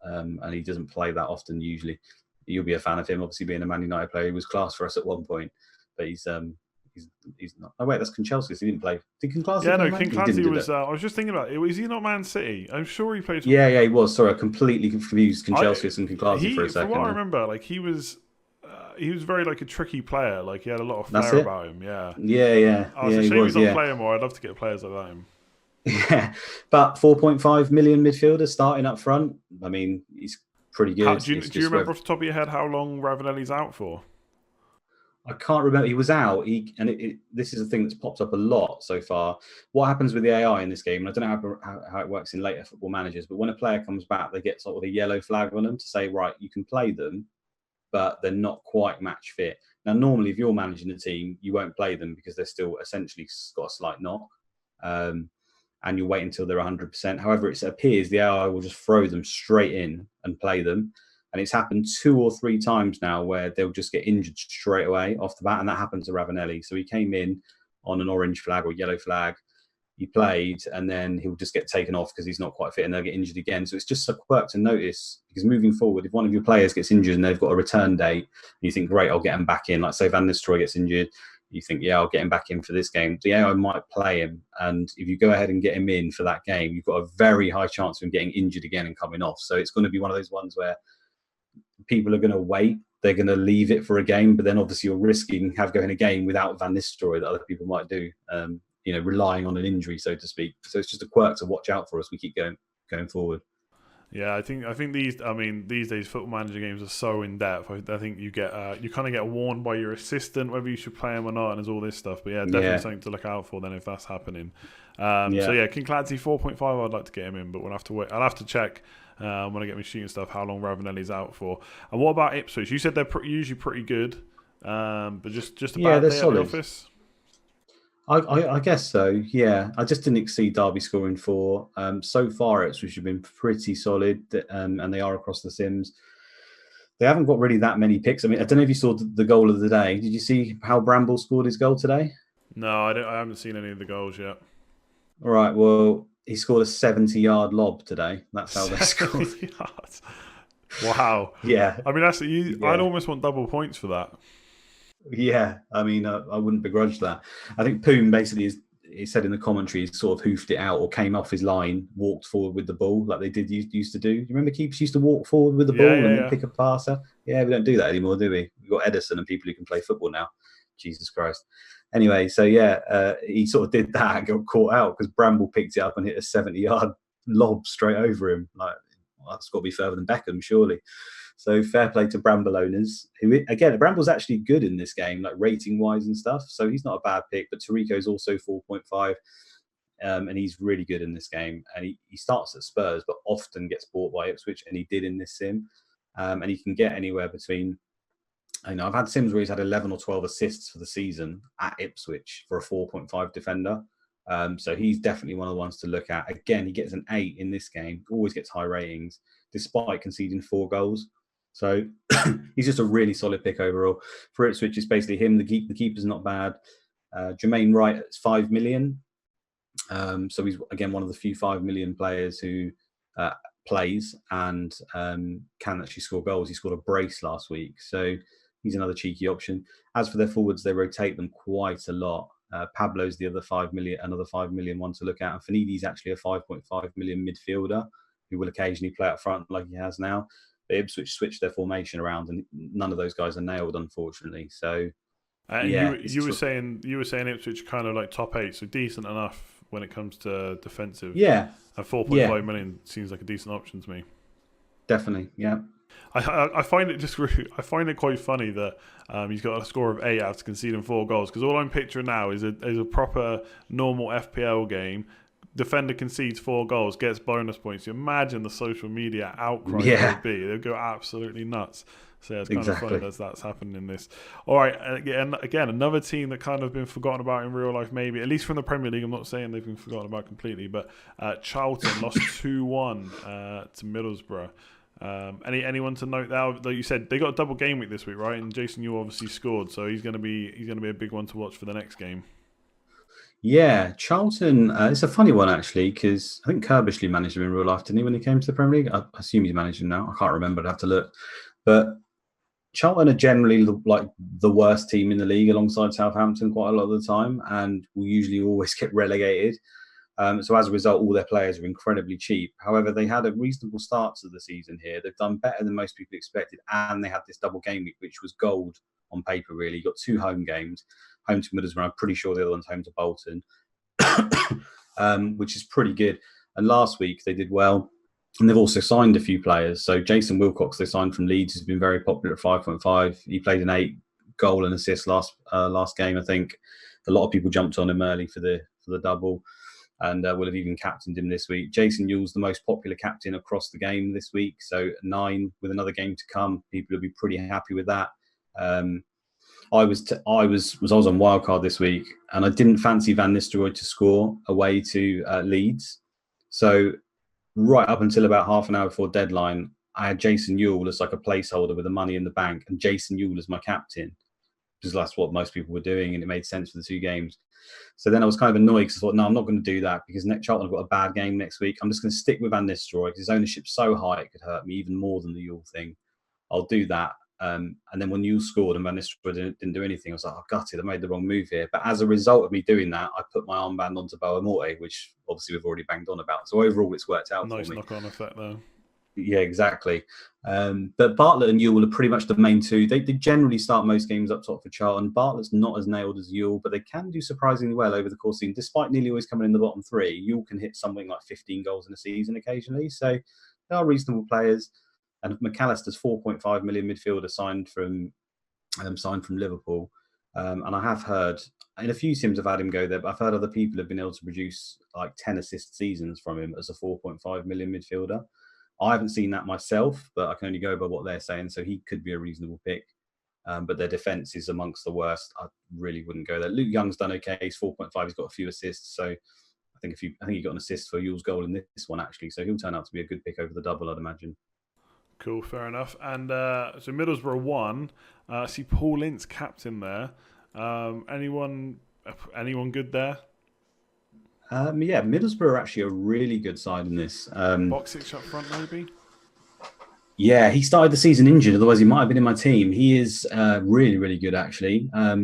and he doesn't play that often usually. You'll be a fan of him, obviously being a Man United player. He was class for us at one point, but he's not. Oh wait, that's Conchelsea's. He didn't play. Did King Clancy? Yeah, no, King Clancy was. I was just thinking about it. Was he not Man City? I'm sure he played. Yeah, he was. Sorry, I completely confused Conchelsea's and King Clancy for a second. From what I remember, like he was very like a tricky player. Like he had a lot of flair about him. Yeah. Yeah. Oh, it's a shame he's not playing more. I'd love to get players like that. Yeah, but 4.5 million midfielder starting up front. I mean, he's pretty good. Do you remember off the top of your head how long Ravanelli's out for? I can't remember. He was out. This is a thing that's popped up a lot so far. What happens with the AI in this game, and I don't know how it works in later football managers, but when a player comes back, they get sort of a yellow flag on them to say, right, you can play them, but they're not quite match fit. Now, normally, if you're managing a team, you won't play them because they're still essentially got a slight knock. And you'll wait until they're 100%. However, it appears the AI will just throw them straight in and play them. And it's happened 2 or 3 times now where they'll just get injured straight away off the bat. And that happened to Ravanelli. So he came in on an orange flag or yellow flag. he played, and then he'll just get taken off because he's not quite fit and they'll get injured again. So it's just a quirk to notice, because moving forward, if one of your players gets injured and they've got a return date, you think, great, I'll get him back in. Like, say Van Nistelrooy gets injured, you think, yeah, I'll get him back in for this game. The AI might play him, and if you go ahead and get him in for that game, you've got a very high chance of him getting injured again and coming off. So it's going to be one of those ones where people are going to wait. They're going to leave it for a game, but then obviously you're risking going a game without Van Nistelrooy that other people might do. Relying on an injury, so to speak. So it's just a quirk to watch out for as we keep going forward. Yeah, I think these days football manager games are so in depth. I think you get you kind of get warned by your assistant whether you should play him or not, and there's all this stuff. But yeah, definitely something to look out for then if that's happening. So yeah, King Clancy 4.5. I'd like to get him in, but we'll have to wait. I'll have to check when I get my shooting stuff how long Ravanelli's out for. And what about Ipswich? You said they're usually pretty good, but just a bad day at the office. I guess so, yeah. I just didn't exceed Derby scoring 4. So far, Ipswich have been pretty solid, and they are across the Sims. They haven't got really that many picks. I mean, I don't know if you saw the goal of the day. Did you see how Bramble scored his goal today? No, I haven't seen any of the goals yet. All right, well, he scored a 70-yard lob today. That's how they scored. Yards. Wow. Yeah. I mean, I'd almost want double points for that. Yeah, I mean, I wouldn't begrudge that. I think Poom basically he said in the commentary, he sort of hoofed it out or came off his line, walked forward with the ball like they used to do. You remember keepers used to walk forward with the ball and then pick a passer? Yeah, we don't do that anymore, do we? We've got Edison and people who can play football now. Jesus Christ. Anyway, so yeah, he sort of did that and got caught out because Bramble picked it up and hit a 70-yard lob straight over him. Like, well, that's got to be further than Beckham, surely. So fair play to Bramble owners. Who, again, Bramble's actually good in this game, like rating-wise and stuff. So he's not a bad pick. But Tarico's also 4.5, and he's really good in this game. And he starts at Spurs, but often gets bought by Ipswich, and he did in this sim. And he can get anywhere between... I've had sims where he's had 11 or 12 assists for the season at Ipswich for a 4.5 defender. So he's definitely one of the ones to look at. Again, he gets an 8 in this game, always gets high ratings, despite conceding 4 goals. So he's just a really solid pick overall. For Ipswich, it's basically him. The keeper's not bad. Jermaine Wright at 5 million. So he's, again, one of the few 5 million players who plays and can actually score goals. He scored a brace last week. So he's another cheeky option. As for their forwards, they rotate them quite a lot. Pablo's the other 5 million, another 5 million one to look at. And Fanidi's actually a 5.5 million midfielder who will occasionally play up front like he has now. But Ipswich switched their formation around, and none of those guys are nailed, unfortunately. So, you were saying Ipswich kind of like top 8, so decent enough when it comes to defensive. Yeah, and 4.5 million seems like a decent option to me. Definitely, yeah. I find it quite funny that he's got a score of 8 after conceding 4 goals, because all I'm picturing now is a proper normal FPL game. Defender concedes 4 goals, gets bonus points. You imagine the social media outcry would be. They'd go absolutely nuts. So yeah, it's kind of funny that's happened in this. All right, again, another team that kind of been forgotten about in real life, maybe, at least from the Premier League. I'm not saying they've been forgotten about completely, but Charlton lost 2-1 to Middlesbrough. Anyone to note that? Like you said, they got a double game week this week, right? And Jason Yu obviously scored, so he's going to be a big one to watch for the next game. Yeah, Charlton, it's a funny one, actually, because I think Kirbishley managed him in real life, didn't he, when he came to the Premier League? I assume he's managed him now. I can't remember. I'd have to look. But Charlton are generally like the worst team in the league alongside Southampton quite a lot of the time, and will usually always get relegated. So as a result, all their players are incredibly cheap. However, they had a reasonable start to the season here. They've done better than most people expected, and they had this double game week, which was gold on paper, really. You got 2 home games. Home to Middlesbrough, I'm pretty sure the other one's home to Bolton, which is pretty good. And last week they did well, and they've also signed a few players. So Jason Wilcox, they signed from Leeds, has been very popular at 5.5. He played an 8 goal and assist last game. I think a lot of people jumped on him early for the double, and will have even captained him this week. Jason Ewell's the most popular captain across the game this week, so 9 with another game to come. People will be pretty happy with that. I was on wildcard this week, and I didn't fancy Van Nistelrooy to score away to Leeds. So right up until about half an hour before deadline, I had Jason Ewell as like a placeholder with the money in the bank, and Jason Ewell as my captain. because that's what most people were doing, and it made sense for the 2 games. So then I was kind of annoyed because I thought, no, I'm not going to do that because Charlton have got a bad game next week. I'm just going to stick with Van Nistelrooy because his ownership's so high it could hurt me even more than the Yule thing. I'll do that. And then when Yule scored and Van Nistelrooy didn't do anything, I was like, oh, gutted, I made the wrong move here. But as a result of me doing that, I put my armband onto Boa Morte, which obviously we've already banged on about. So overall, it's worked out for me. Nice knock-on effect there. Yeah, exactly. But Bartlett and Yule are pretty much the main 2. They generally start most games up top for Charlton. Bartlett's not as nailed as Yule, but they can do surprisingly well over the course of the season. Despite nearly always coming in the bottom 3, Yule can hit something like 15 goals in a season occasionally. So they are reasonable players. And McAllister's 4.5 million midfielder signed from Liverpool. And I have heard, in a few sims I've had him go there, but I've heard other people have been able to produce like 10 assist seasons from him as a 4.5 million midfielder. I haven't seen that myself, but I can only go by what they're saying. So he could be a reasonable pick. But their defence is amongst the worst. I really wouldn't go there. Luke Young's done okay. He's 4.5. He's got a few assists. So I think he got an assist for Yule's goal in this one, actually. So he'll turn out to be a good pick over the double, I'd imagine. Cool, fair enough. And so Middlesbrough won. I see Paul Ince captain there. Anyone good there? Yeah, Middlesbrough are actually a really good side in this. Boxic up front, maybe? Yeah, he started the season injured. Otherwise, he might have been in my team. He is really, really good, actually. I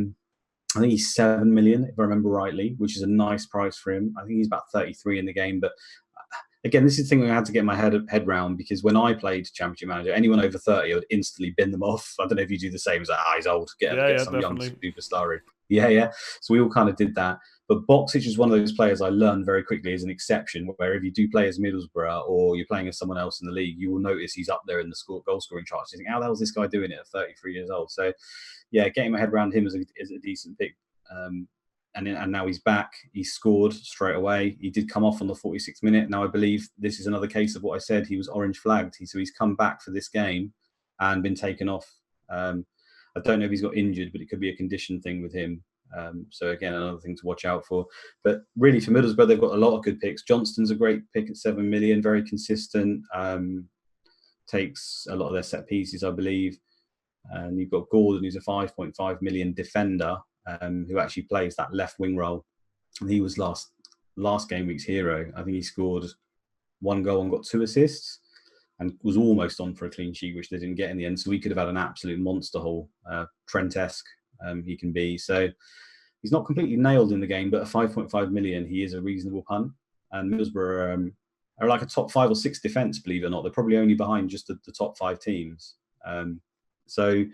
think he's 7 million, if I remember rightly, which is a nice price for him. I think he's about 33 in the game. But again, this is the thing I had to get my head round because when I played Championship Manager, anyone over 30, I would instantly bin them off. I don't know if you do the same. It's like, he's old. Get some definitely. Young superstar in. Yeah. So we all kind of did that. But Boxic is one of those players I learned very quickly as an exception, where if you do play as Middlesbrough or you're playing as someone else in the league, you will notice he's up there in the goal scoring charts. You think, how the hell is this guy doing it at 33 years old? So, yeah, getting my head around him is a decent pick. And now he's back. He scored straight away. He did come off on the 46th minute. Now I believe this is another case of what I said. He was orange flagged. So he's come back for this game and been taken off. I don't know if he's got injured, but it could be a condition thing with him. So again, another thing to watch out for. But really for Middlesbrough, they've got a lot of good picks. Johnston's a great pick at 7 million, very consistent. Takes a lot of their set pieces, I believe. And you've got Gordon, who's a 5.5 million defender, who actually plays that left wing role. And he was last game week's hero. I think he scored 1 goal and got 2 assists and was almost on for a clean sheet, which they didn't get in the end. So he could have had an absolute monster haul, Trent-esque he can be. So he's not completely nailed in the game, but at 5.5 million, he is a reasonable punt. And Middlesbrough are like a top 5 or 6 defence, believe it or not. They're probably only behind just the top 5 teams. So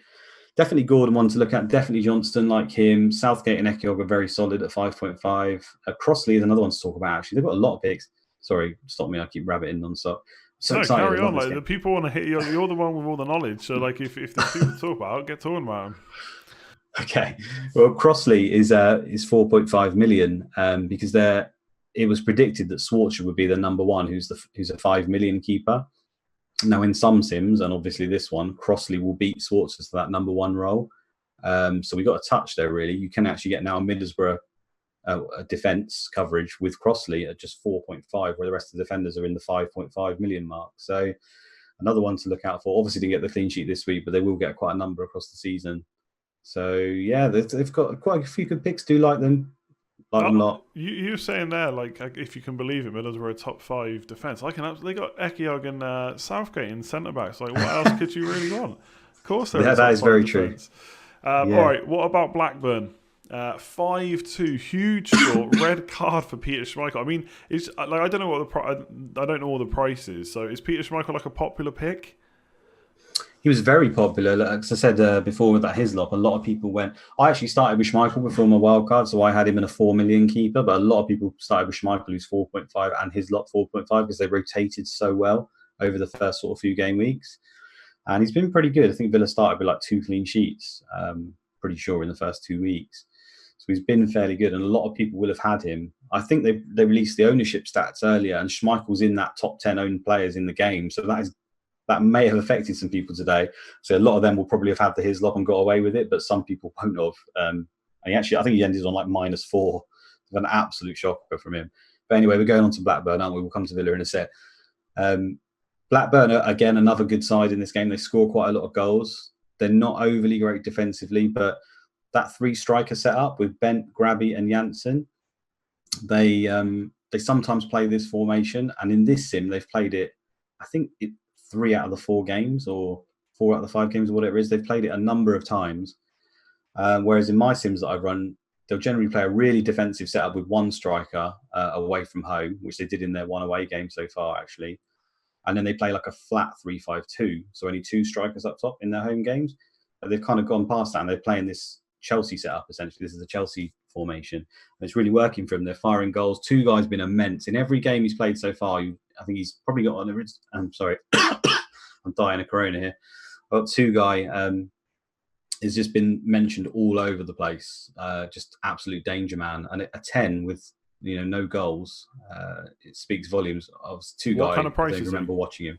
definitely Gordon one to look at. Definitely Johnston, like him. Southgate and Ekiog are very solid at 5.5. Crossley is another one to talk about, actually. They've got a lot of picks. Sorry, stop me. I keep rabbiting non-stop. So carry on. Like, the people want to hit you. You're the one with all the knowledge. So, like, if there's people to talk about, get talking about them. Okay. Well, Crossley is 4.5 million because it was predicted that Schwarzer would be the number one, who's a 5 million keeper. Now, in some sims, and obviously this one, Crossley will beat Schwarzer to that number one role. So we got a touch there, really. You can actually get now a Middlesbrough defence coverage with Crossley at just 4.5, where the rest of the defenders are in the 5.5 million mark. So another one to look out for. Obviously, didn't get the clean sheet this week, but they will get quite a number across the season. So, yeah, they've got quite a few good picks. Do like them. Like them a lot. You're saying there, like, if you can believe it, Middlesbrough are a top 5 defence. They got Ekiog and Southgate in centre-backs. Like, what else could you really want? Of course they're that is very defense. True. All right, what about Blackburn? 5-2, huge score, red card for Peter Schmeichel. I mean, it's like I don't know what the price is. So is Peter Schmeichel like a popular pick? He was very popular. As I said before with that Hislop, a lot of people went. I actually started with Schmeichel before my wild card, so I had him in a 4 million keeper. But a lot of people started with Schmeichel, who's 4.5, and Hislop 4.5 because they rotated so well over the first sort of few game weeks. And he's been pretty good. I think Villa started with like 2 clean sheets, pretty sure in the first 2 weeks. So he's been fairly good, and a lot of people will have had him. I think they released the ownership stats earlier, and Schmeichel's in that top 10 owned players in the game. So that may have affected some people today. So a lot of them will probably have had the Hislop and got away with it, but some people won't have. And I think he ended on like -4. An absolute shocker from him. But anyway, we're going on to Blackburn, aren't we? We'll come to Villa in a sec. Blackburn, again, another good side in this game. They score quite a lot of goals. They're not overly great defensively, but that three striker setup with Bent, Grabby, and Janssen. They sometimes play this formation, and in this sim they've played it. I think 3 out of the 4 games, or 4 out of the 5 games, or whatever it is. They've played it a number of times. Whereas in my sims that I've run, they'll generally play a really defensive setup with one striker away from home, which they did in their one away game so far, actually. And then they play like a flat 3-5-2, so only 2 strikers up top in their home games. But they've kind of gone past that, and they're playing this Chelsea setup, essentially. This is a Chelsea formation. And it's really working for them. They're firing goals. 2 guys been immense. In every game he's played so far, I think he's probably got on I'm sorry. I'm dying of corona here. But 2 guy has just been mentioned all over the place. Just absolute danger man. And a 10 with no goals. It speaks volumes. Of 2 guys. What kind of price I is remember watching him.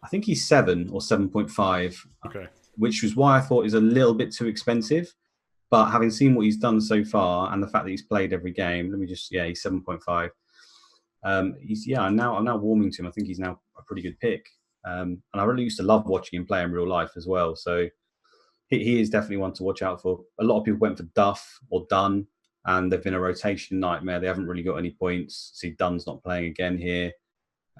I think he's 7 or 7.5. Okay. Which was why I thought he's a little bit too expensive. But having seen what he's done so far and the fact that he's played every game, he's 7.5. I'm now warming to him. I think he's now a pretty good pick. And I really used to love watching him play in real life as well. So he is definitely one to watch out for. A lot of people went for Duff or Dunn, and they've been a rotation nightmare. They haven't really got any points. See, Dunn's not playing again here.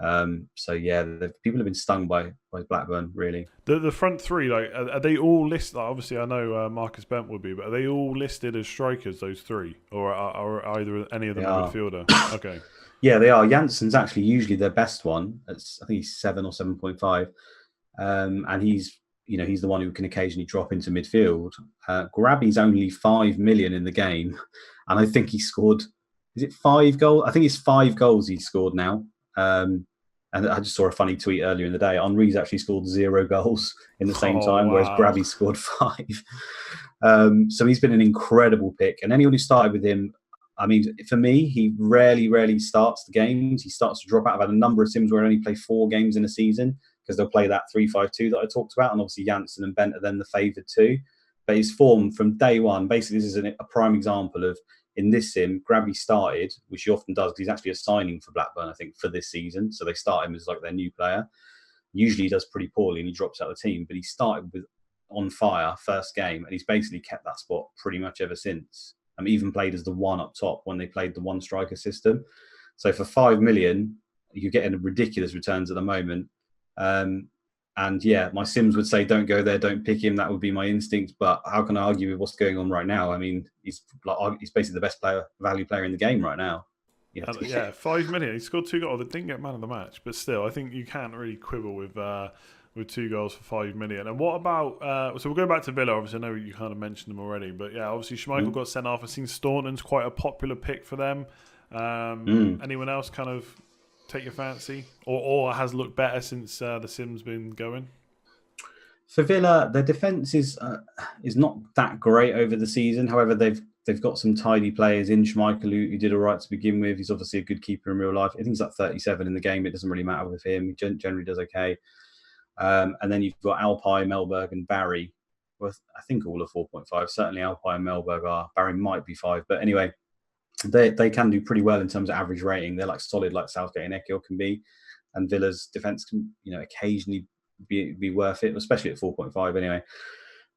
People have been stung by Blackburn, really. The front 3, are they all listed? Obviously, I know Marcus Bent would be, but are they all listed as strikers, those 3? Or are either any of them a midfielder? Okay. Yeah, they are. Janssen's actually usually their best one. I think he's 7 or 7.5. And he's the one who can occasionally drop into midfield. Grabby's only 5 million in the game. And I think he scored, is it 5 goals? I think it's 5 goals he's scored now. And I just saw a funny tweet earlier in the day. Henry's actually scored 0 goals in the same time, whereas Grabby scored 5. So he's been an incredible pick. And anyone who started with him, for me, he rarely starts the games. He starts to drop out. I've had a number of sims where I only play 4 games in a season because they'll play that 3-5-2 that I talked about. And obviously Janssen and Bent are then the favoured 2. But his form from day one, basically this is a prime example of, in this sim, Grabby started, which he often does because he's actually a signing for Blackburn, I think, for this season. So they start him as like their new player. Usually he does pretty poorly and he drops out of the team, but he started with on fire first game, and he's basically kept that spot pretty much ever since. Even played as the 1 up top when they played the 1 striker system. So for 5 million, you're getting ridiculous returns at the moment. And yeah, my sims would say don't go there, don't pick him. That would be my instinct. But how can I argue with what's going on right now? He's basically the best value player in the game right now. Yeah, 5 million. He scored 2 goals. They didn't get man of the match, but still, I think you can't really quibble with 2 goals for 5 million. And what about? So we'll go back to Villa. Obviously, I know you kind of mentioned them already, but yeah, obviously Schmeichel got sent off. I've seen Staunton's quite a popular pick for them. Anyone else kind of take your fancy, or has looked better since the sim's been going? For Villa, their defence is not that great over the season. However, they've got some tidy players in Schmeichel who did all right to begin with. He's obviously a good keeper in real life. I think he's like 37 in the game. It doesn't really matter with him. He generally does okay. And then you've got Alpay, Melberg, and Barry. Well, I think all are 4.5. Certainly Alpay and Melberg are. Barry might be 5. But anyway, they can do pretty well in terms of average rating. They're like solid, like Southgate and Ekiel can be. And Villa's defence can, occasionally be worth it, especially at 4.5 anyway.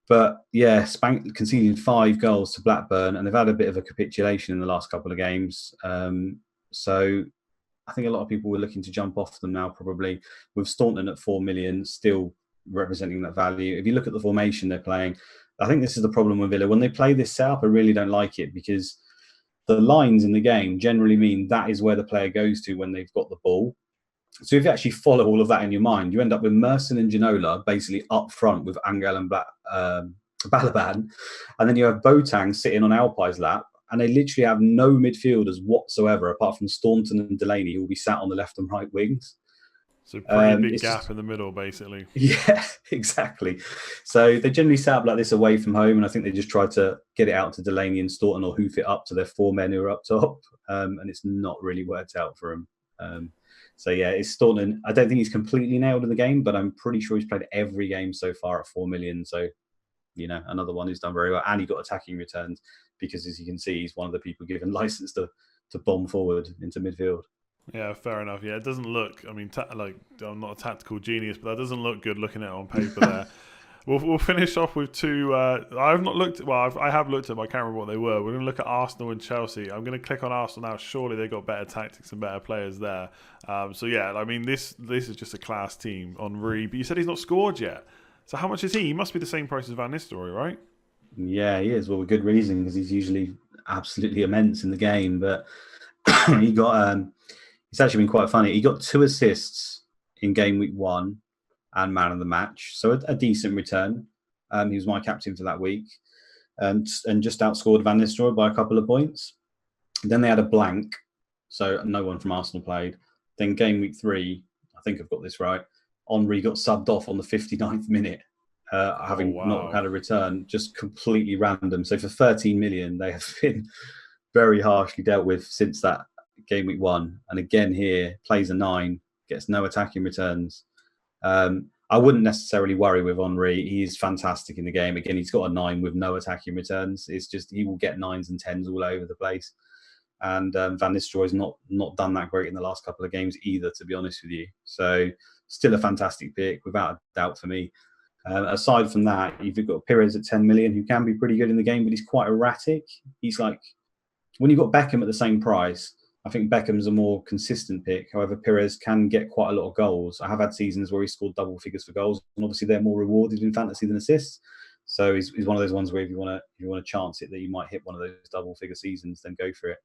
But yeah, Spank conceded 5 goals to Blackburn, and they've had a bit of a capitulation in the last couple of games. So I think a lot of people were looking to jump off them now, probably, with Staunton at 4 million still representing that value. If you look at the formation they're playing, I think this is the problem with Villa. When they play this setup, I really don't like it because the lines in the game generally mean that is where the player goes to when they've got the ball. So if you actually follow all of that in your mind, you end up with Merson and Ginola basically up front with Angel and Balaban. And then you have Boateng sitting on Alpay's lap. And they literally have no midfielders whatsoever, apart from Staunton and Delaney, who will be sat on the left and right wings. So pretty big gap in the middle, basically. Yeah, exactly. So they generally set up like this away from home, and I think they just try to get it out to Delaney and Staunton or hoof it up to their 4 men who are up top. And it's not really worked out for them. So yeah, it's Staunton. I don't think he's completely nailed in the game, but I'm pretty sure he's played every game so far at 4 million. So, another one who's done very well. And he got attacking returns because, as you can see, he's one of the people given license to bomb forward into midfield. Yeah, fair enough. Yeah, it doesn't look, I'm not a tactical genius, but that doesn't look good looking at it on paper there. We'll finish off with two. I've not looked. Well, I have looked at, but I can't remember what they were. We're going to look at Arsenal and Chelsea. I'm going to click on Arsenal now. Surely they've got better tactics and better players there. So yeah, I mean this is just a class team. Henry, but you said he's not scored yet. So how much is he? He must be the same price as Van Nistelrooy, right? Yeah, he is. Well, with good reason, because he's usually absolutely immense in the game. But he got. It's actually been quite funny. He got 2 assists in game week 1 and man of the match, so a decent return. He was my captain for that week, and just outscored Van Nistelrooy by a couple of points. Then they had a blank, so no one from Arsenal played. Then game week 3, I think I've got this right, Henry got subbed off on the 59th minute, having not had a return, just completely random. So for 13 million, they have been very harshly dealt with since that game week 1. And again here, plays a 9, gets no attacking returns. I wouldn't necessarily worry with Henry. He is fantastic in the game. Again, he's got a 9 with no attacking returns. It's just he will get 9s and 10s all over the place. And Van Nistelrooy's not done that great in the last couple of games either, to be honest with you. So still a fantastic pick, without a doubt for me. Aside from that, you've got Pires at 10 million, who can be pretty good in the game, but he's quite erratic. He's like, when you've got Beckham at the same price, I think Beckham's a more consistent pick. However, Pires can get quite a lot of goals. I have had seasons where he scored double figures for goals, and obviously they're more rewarded in fantasy than assists. So he's one of those ones where if you want to chance it that you might hit one of those double figure seasons, then go for it.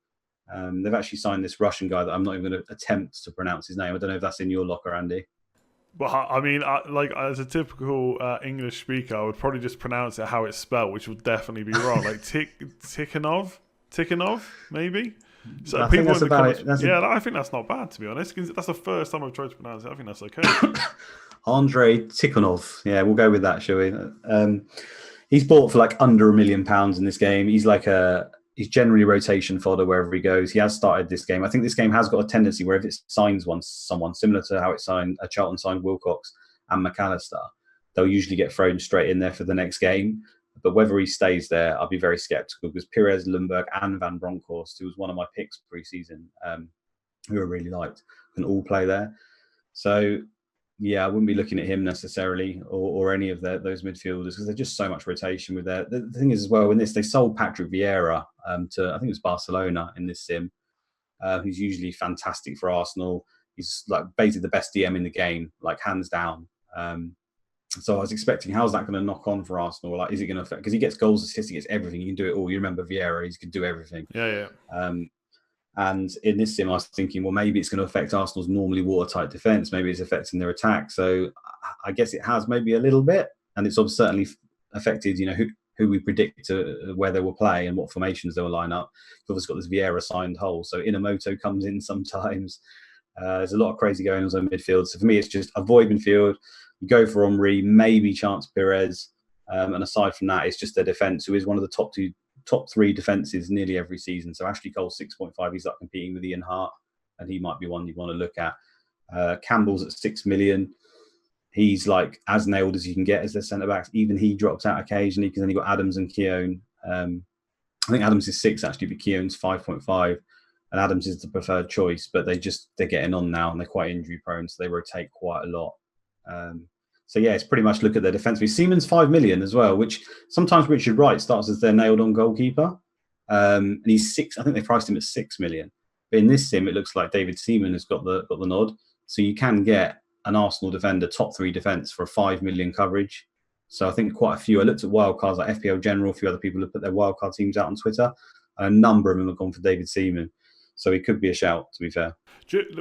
They've actually signed this Russian guy that I'm not even going to attempt to pronounce his name. I don't know if that's in your locker, Andy. Well, I mean, like as a typical English speaker, I would probably just pronounce it how it's spelled, which would definitely be wrong. Like Tikhonov, maybe. So I think that's about it. I think that's not bad, to be honest. That's the first time I've tried to pronounce it. I think that's okay. Andrei Tikhonov. Yeah, we'll go with that, shall we? He's bought for like under £1 million in this game. He's generally rotation fodder wherever he goes. He has started this game. I think this game has got a tendency where if it signs someone similar to how it signed Charlton signed Wilcox and McAllister, they'll usually get thrown straight in there for the next game. But whether he stays there, I'll be very sceptical, because Pires, Lundberg and Van Bronckhorst, who was one of my picks pre-season, who I really liked, can all play there. So, yeah, I wouldn't be looking at him necessarily or any of those midfielders, because there's just so much rotation with there. The thing is as well, in this, they sold Patrick Vieira to, I think it was Barcelona in this sim, who's usually fantastic for Arsenal. He's like basically the best DM in the game, like hands down. So I was expecting, how's that going to knock on for Arsenal? Like, is it going to affect? Because he gets goals, assists, he gets everything. He can do it all. You remember Vieira, he can do everything. Yeah. And in this sim, I was thinking, well, maybe it's going to affect Arsenal's normally watertight defence. Maybe it's affecting their attack. So I guess it has maybe a little bit. And it's certainly affected, who we predict where they will play and what formations they will line up. You've obviously got this Vieira signed hole. So Inamoto comes in sometimes. There's a lot of crazy going on in midfield. So for me, it's just avoid midfield. You go for Henry, maybe chance Pires. And aside from that, it's just their defence, who is one of the top 3 defences nearly every season. So Ashley Cole 6.5, he's like competing with Ian Hart, and he might be one you want to look at. Campbell's at 6 million. He's like as nailed as you can get as their centre backs. Even he drops out occasionally, because then you've got Adams and Keown. I think Adams is 6 actually, but Keown's 5.5, and Adams is the preferred choice. But they're getting on now, and they're quite injury prone, so they rotate quite a lot. So yeah, it's pretty much look at their defence. Seaman's 5 million as well, which sometimes Richard Wright starts as their nailed-on goalkeeper, and he's 6. I think they priced him at 6 million. But in this sim, it looks like David Seaman has got the nod. So you can get an Arsenal defender, top 3 defence, for a 5 million coverage. So I think quite a few. I looked at wildcards like FPL General. A few other people have put their wildcard teams out on Twitter, and a number of them have gone for David Seaman. So he could be a shout, to be fair.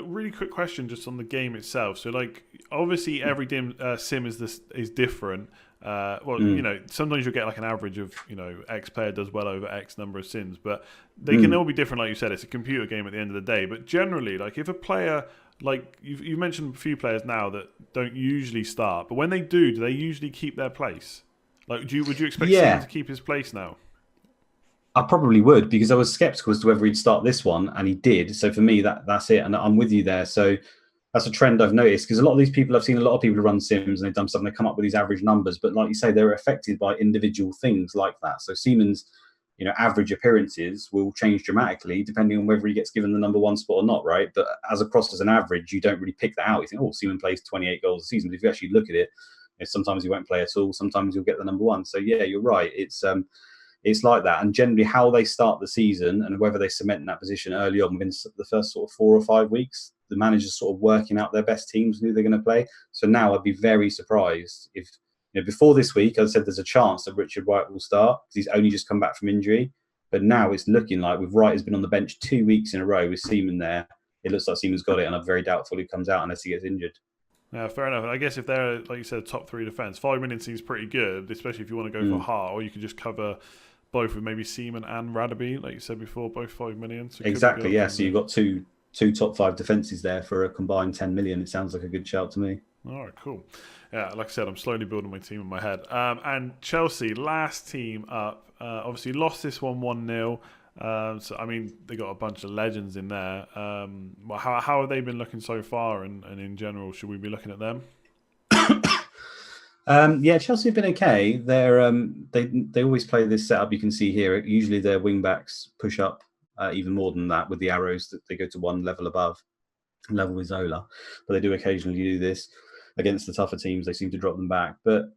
Really quick question just on the game itself. So, like, obviously every sim is different. Sometimes you'll get like an average of, X player does well over X number of sims, but they can all be different. Like you said, it's a computer game at the end of the day. But generally, like if a player, like you've mentioned a few players now that don't usually start, but when they do they usually keep their place? Like, would you expect Seaman to keep his place now? I probably would, because I was sceptical as to whether he'd start this one, and he did. So for me, that's it, and I'm with you there. So that's a trend I've noticed, because I've seen a lot of people who run sims and they've done something, they come up with these average numbers, but like you say, they're affected by individual things like that. So Seaman's, average appearances will change dramatically depending on whether he gets given the number 1 spot or not, right? But as an average, you don't really pick that out. You think, Seaman plays 28 goals a season, but if you actually look at it, Sometimes he won't play at all. Sometimes he'll get the number one. So yeah, you're right. It's like that. And generally how they start the season and whether they cement in that position early on within the first sort of 4 or 5 weeks, the manager's sort of working out their best teams and who they're going to play. So now I'd be very surprised if, before this week, I said there's a chance that Richard Wright will start because he's only just come back from injury. But now it's looking like with Wright has been on the bench 2 weeks in a row with Seaman there. It looks like Seaman's got it, and I'm very doubtful he comes out unless he gets injured. Yeah, fair enough. And I guess if they're, like you said, top 3 defence, 5 million seems pretty good, especially if you want to go for Hart, or you can just cover both with maybe Seaman and Radaby, like you said before, both 5 million. So exactly, yeah. So you've got two top 5 defences there for a combined 10 million. It sounds like a good shout to me. All right, cool. Yeah, like I said, I'm slowly building my team in my head. And Chelsea, last team up, obviously lost this one 1-0. So, I mean, they got a bunch of legends in there. Well, how have they been looking so far? And in general, should we be looking at them? Yeah, Chelsea have been okay. They're they always play this setup you can see here. Usually their wing backs push up even more than that with the arrows that they go to one level above, level with Zola. But they do occasionally do this against the tougher teams. They seem to drop them back. But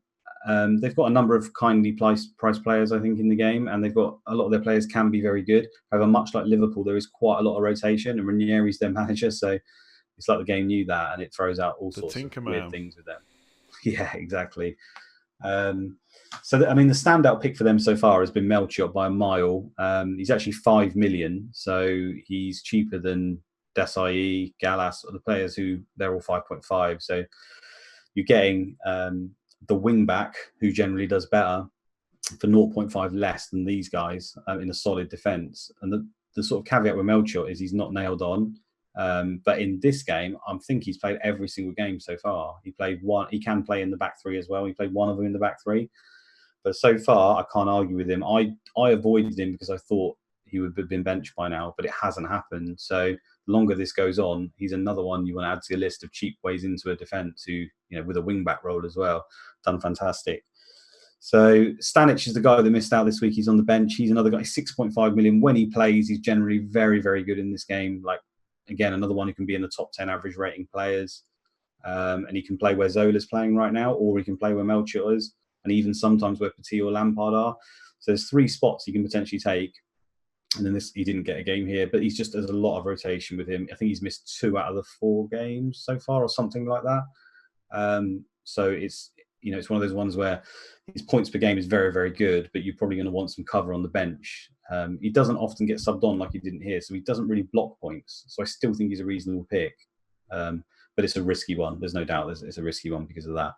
they've got a number of kindly priced players, I think, in the game, and they've got a lot of their players can be very good. However, much like Liverpool, there is quite a lot of rotation, and Ranieri's their manager, so it's like the game knew that, and it throws out all sorts of weird things with them. Yeah, exactly. So, I mean, the standout pick for them so far has been Melchiot by a mile. He's actually 5 million, so he's cheaper than Desai, Gallas, or the players who they're all 5.5. So you're getting the wing back who generally does better for 0.5 less than these guys in a solid defence. And the sort of caveat with Melchiot is he's not nailed on. But in this game, I think he's played every single game so far. He played one. He can play in the back 3 as well. He played one of them in the back 3. But so far, I can't argue with him. I avoided him because I thought he would have been benched by now, but it hasn't happened. So the longer this goes on, he's another one you want to add to your list of cheap ways into a defence who, with a wing back role as well. Done fantastic. So Stanic is the guy that missed out this week. He's on the bench. He's another guy, 6.5 million. When he plays, he's generally very, very good in this game. Like, again, another one who can be in the top 10 average rating players. And he can play where Zola's playing right now, or he can play where Melchiot is, and even sometimes where Petit or Lampard are. So there's 3 spots he can potentially take. And then he didn't get a game here, but there's a lot of rotation with him. I think he's missed 2 out of the 4 games so far, or something like that. So it's one of those ones where his points per game is very, very good, but you're probably going to want some cover on the bench. He doesn't often get subbed on like he didn't here, so he doesn't really block points. So I still think he's a reasonable pick, but it's a risky one. There's no doubt it's a risky one because of that.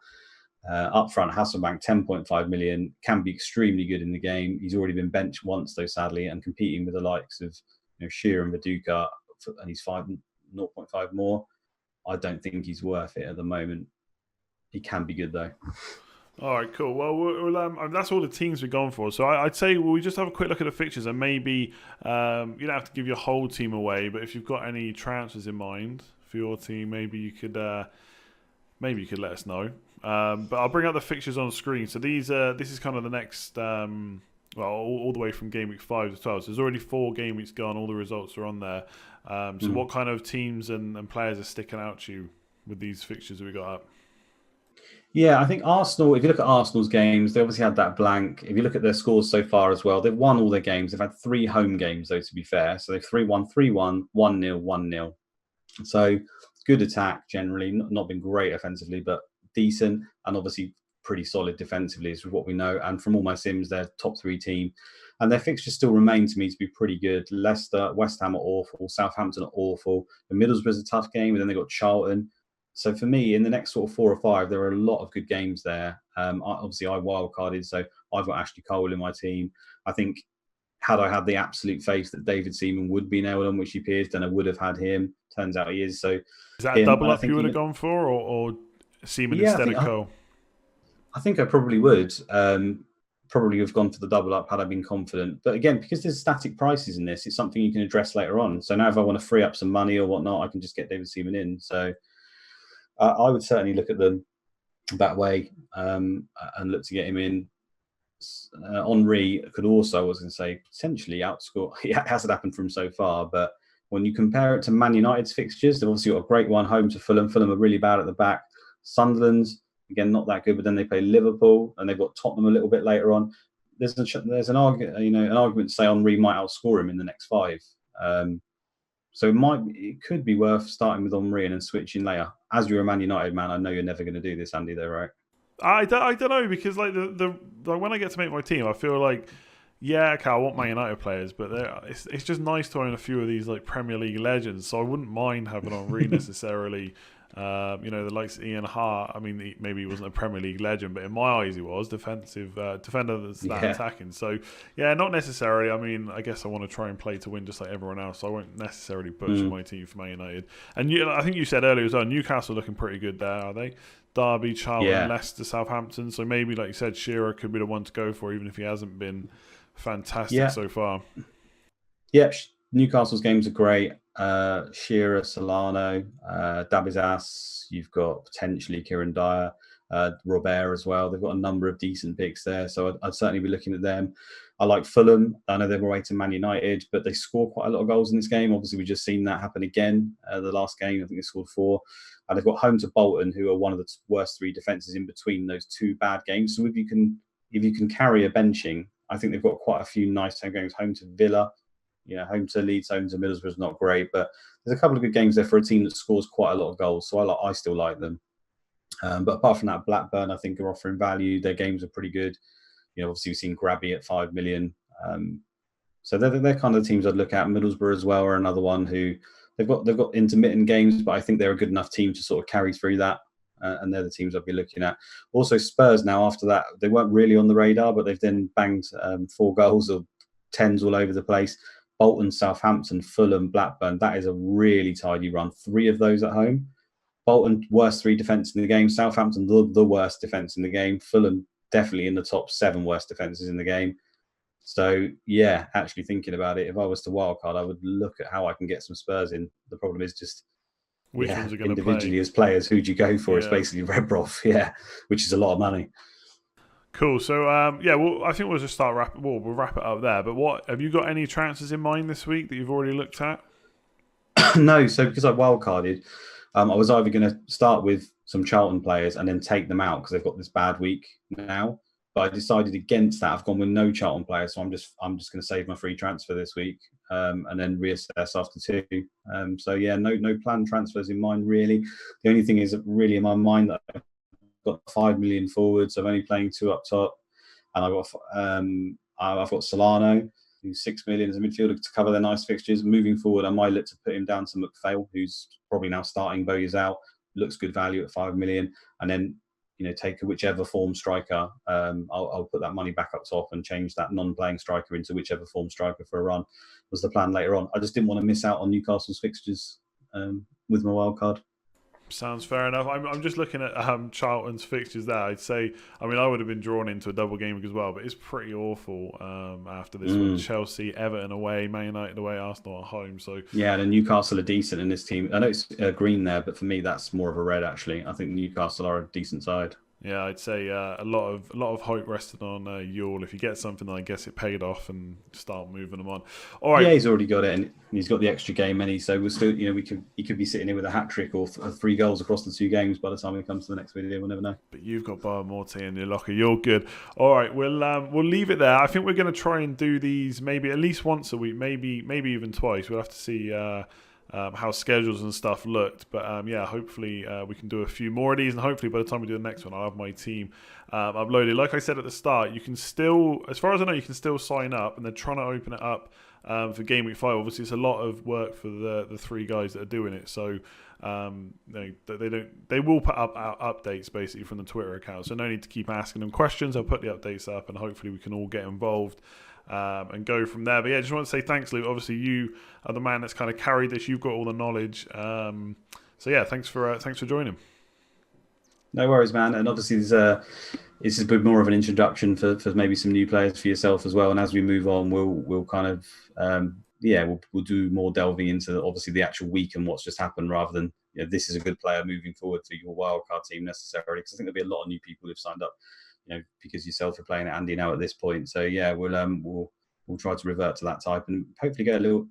Up front, Hasselbank, 10.5 million, can be extremely good in the game. He's already been benched once, though, sadly, and competing with the likes of Shearer and Viduka, and he's 0.5 more. I don't think he's worth it at the moment. He can be good, though. All right, cool. Well, that's all the teams we've gone for. So I'd say we just have a quick look at the fixtures, and maybe you don't have to give your whole team away, but if you've got any transfers in mind for your team, maybe you could let us know. But I'll bring out the fixtures on screen. So this is kind of the next, all the way from game week 5 to 12. So there's already 4 game weeks gone. All the results are on there. So what kind of teams and players are sticking out to you with these fixtures that we got up? Yeah, I think Arsenal, if you look at Arsenal's games, they obviously had that blank. If you look at their scores so far as well, they've won all their games. They've had 3 home games, though, to be fair. So they've 3-1, 3-1, 1-0, 1-0. So good attack generally, not been great offensively, but decent, and obviously pretty solid defensively is what we know. And from all my sims, they're top 3 team. And their fixtures still remain to me to be pretty good. Leicester, West Ham are awful. Southampton are awful. The Middlesbrough's a tough game, and then they've got Charlton. So for me, in the next sort of 4 or 5, there are a lot of good games there. Obviously, I wildcarded, so I've got Ashley Cole in my team. I think had I had the absolute faith that David Seaman would be nailed on, which he appears, then I would have had him. Turns out he is. So is that a double up you would have gone for, or Seaman instead of Cole? I think I probably would. Probably have gone for the double up had I been confident. But again, because there's static prices in this, it's something you can address later on. So now if I want to free up some money or whatnot, I can just get David Seaman in. So I would certainly look at them that way and look to get him in. Henry could also, I was going to say, potentially outscore. It hasn't happened from so far, but when you compare it to Man United's fixtures, they've obviously got a great one home to Fulham. Fulham are really bad at the back. Sunderland, again, not that good. But then they play Liverpool, and they've got Tottenham a little bit later on. There's an argument, an argument to say Henry might outscore him in the next 5. So it could be worth starting with Henry and then switching later. As you're a Man United man, I know you're never going to do this, Andy, though, right? I don't know, because like like when I get to make my team, I feel like, yeah, okay, I want Man United players, but it's just nice to own a few of these like Premier League legends. So I wouldn't mind having Henry necessarily. The likes of Ian Hart. I mean, maybe he wasn't a Premier League legend, but in my eyes, he was defender that's that attacking. So yeah, not necessarily. I mean, I guess I want to try and play to win just like everyone else. So I won't necessarily butcher my team for Man United. And I think you said earlier as well, Newcastle looking pretty good there, are they? Derby, Charlton, Leicester, Southampton. So maybe, like you said, Shearer could be the one to go for, even if he hasn't been fantastic so far. Yep, Newcastle's games are great. Shearer, Solano, Dabizas. You've got potentially Kieran Dyer, Robert as well. They've got a number of decent picks there, so I'd certainly be looking at them. I like Fulham. I know they were away to Man United, but they score quite a lot of goals in this game. Obviously, we've just seen that happen again. The last game, I think they scored 4. And they've got home to Bolton, who are one of the worst 3 defences in between those 2 bad games. So if you can carry a benching, I think they've got quite a few nice home games. Home to Villa, home to Leeds, home to Middlesbrough is not great, but there's a couple of good games there for a team that scores quite a lot of goals. So I still like them. But apart from that, Blackburn, I think, are offering value. Their games are pretty good. Obviously we've seen Grabby at 5 million. So they're kind of the teams I'd look at. Middlesbrough as well are another one who they've got intermittent games, but I think they're a good enough team to sort of carry through that. And they're the teams I'd be looking at. Also Spurs now, after that, they weren't really on the radar, but they've then banged 4 goals or 10s all over the place. Bolton, Southampton, Fulham, Blackburn. That is a really tidy run. 3 of those at home. Bolton, worst 3 defence in the game. Southampton, the worst defence in the game. Fulham, definitely in the top 7 worst defences in the game. So, yeah, actually thinking about it, if I was to wildcard, I would look at how I can get some Spurs in. The problem is just which ones are going to individually play? As players, who do you go for? It's basically Redbroth, which is a lot of money. Cool. So, I think we'll just we'll wrap it up there. But what have you got any transfers in mind this week that you've already looked at? No. So because I wildcarded, I was either going to start with some Charlton players and then take them out because they've got this bad week now. But I decided against that. I've gone with no Charlton players, so I'm just going to save my free transfer this week and then reassess after 2. No planned transfers in mind really. The only thing is really in my mind that I've got 5 million forwards. I'm only playing 2 up top, and I've got Solano, who's 6 million as a midfielder to cover their nice fixtures. Moving forward, I might look to put him down to McPhail, who's probably now starting. Bowye's out, looks good value at 5 million, and then take whichever form striker. I'll put that money back up top and change that non-playing striker into whichever form striker for a run. Was the plan later on. I just didn't want to miss out on Newcastle's fixtures with my wild card. Sounds fair enough. I'm just looking at Charlton's fixtures there. I'd say, I would have been drawn into a double game as well, but it's pretty awful after this one. Chelsea, Everton away, Man United away, Arsenal at home. So yeah, and Newcastle are decent in this team. I know it's green there, but for me, that's more of a red actually. I think Newcastle are a decent side. Yeah, I'd say a lot of hope rested on Yule. If you get something, I guess it paid off and start moving them on. All right. Yeah, he's already got it, and he's got the extra game, so we're still, he could be sitting here with a hat trick or 3 goals across the 2 games by the time it comes to the next video. We'll never know. But you've got Bar Morte in your locker. You're good. All right, we'll leave it there. I think we're going to try and do these maybe at least once a week, maybe even twice. We'll have to see. How schedules and stuff looked, but hopefully we can do a few more of these, and hopefully by the time we do the next one, I'll have my team uploaded. Like I said at the start, you can still, as far as I know, you can still sign up, and they're trying to open it up for Gameweek 5. Obviously, it's a lot of work for the 3 guys that are doing it, so they will put up updates basically from the Twitter account, so no need to keep asking them questions. I'll put the updates up, and hopefully we can all get involved and go from there. But yeah, just want to say thanks, Luke. Obviously, you are the man that's kind of carried this. You've got all the knowledge. So yeah, thanks for joining. No worries, man. And obviously, this is a bit more of an introduction for maybe some new players for yourself as well. And as we move on, we'll kind of we'll do more delving into obviously the actual week and what's just happened, rather than this is a good player moving forward for your wildcard team necessarily. Because I think there'll be a lot of new people who've signed up. Because yourself are playing at Andy now at this point. So yeah, we'll try to revert to that type and hopefully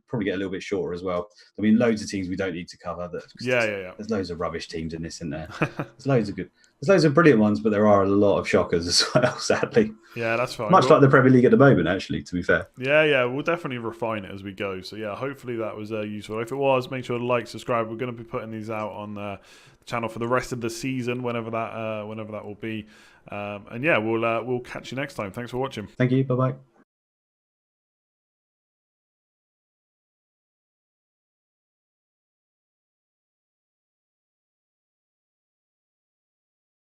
probably get a little bit shorter as well. Loads of teams we don't need to cover. There's loads of rubbish teams in this, isn't there? There's loads of good. There's loads of brilliant ones, but there are a lot of shockers as well, sadly. Yeah, that's fine. Much like the Premier League at the moment, actually, to be fair. Yeah, we'll definitely refine it as we go. So yeah, hopefully that was useful. If it was, make sure to like, subscribe. We're going to be putting these out on the channel for the rest of the season, whenever that will be. And yeah, we'll catch you next time. Thanks for watching. Thank you. Bye bye.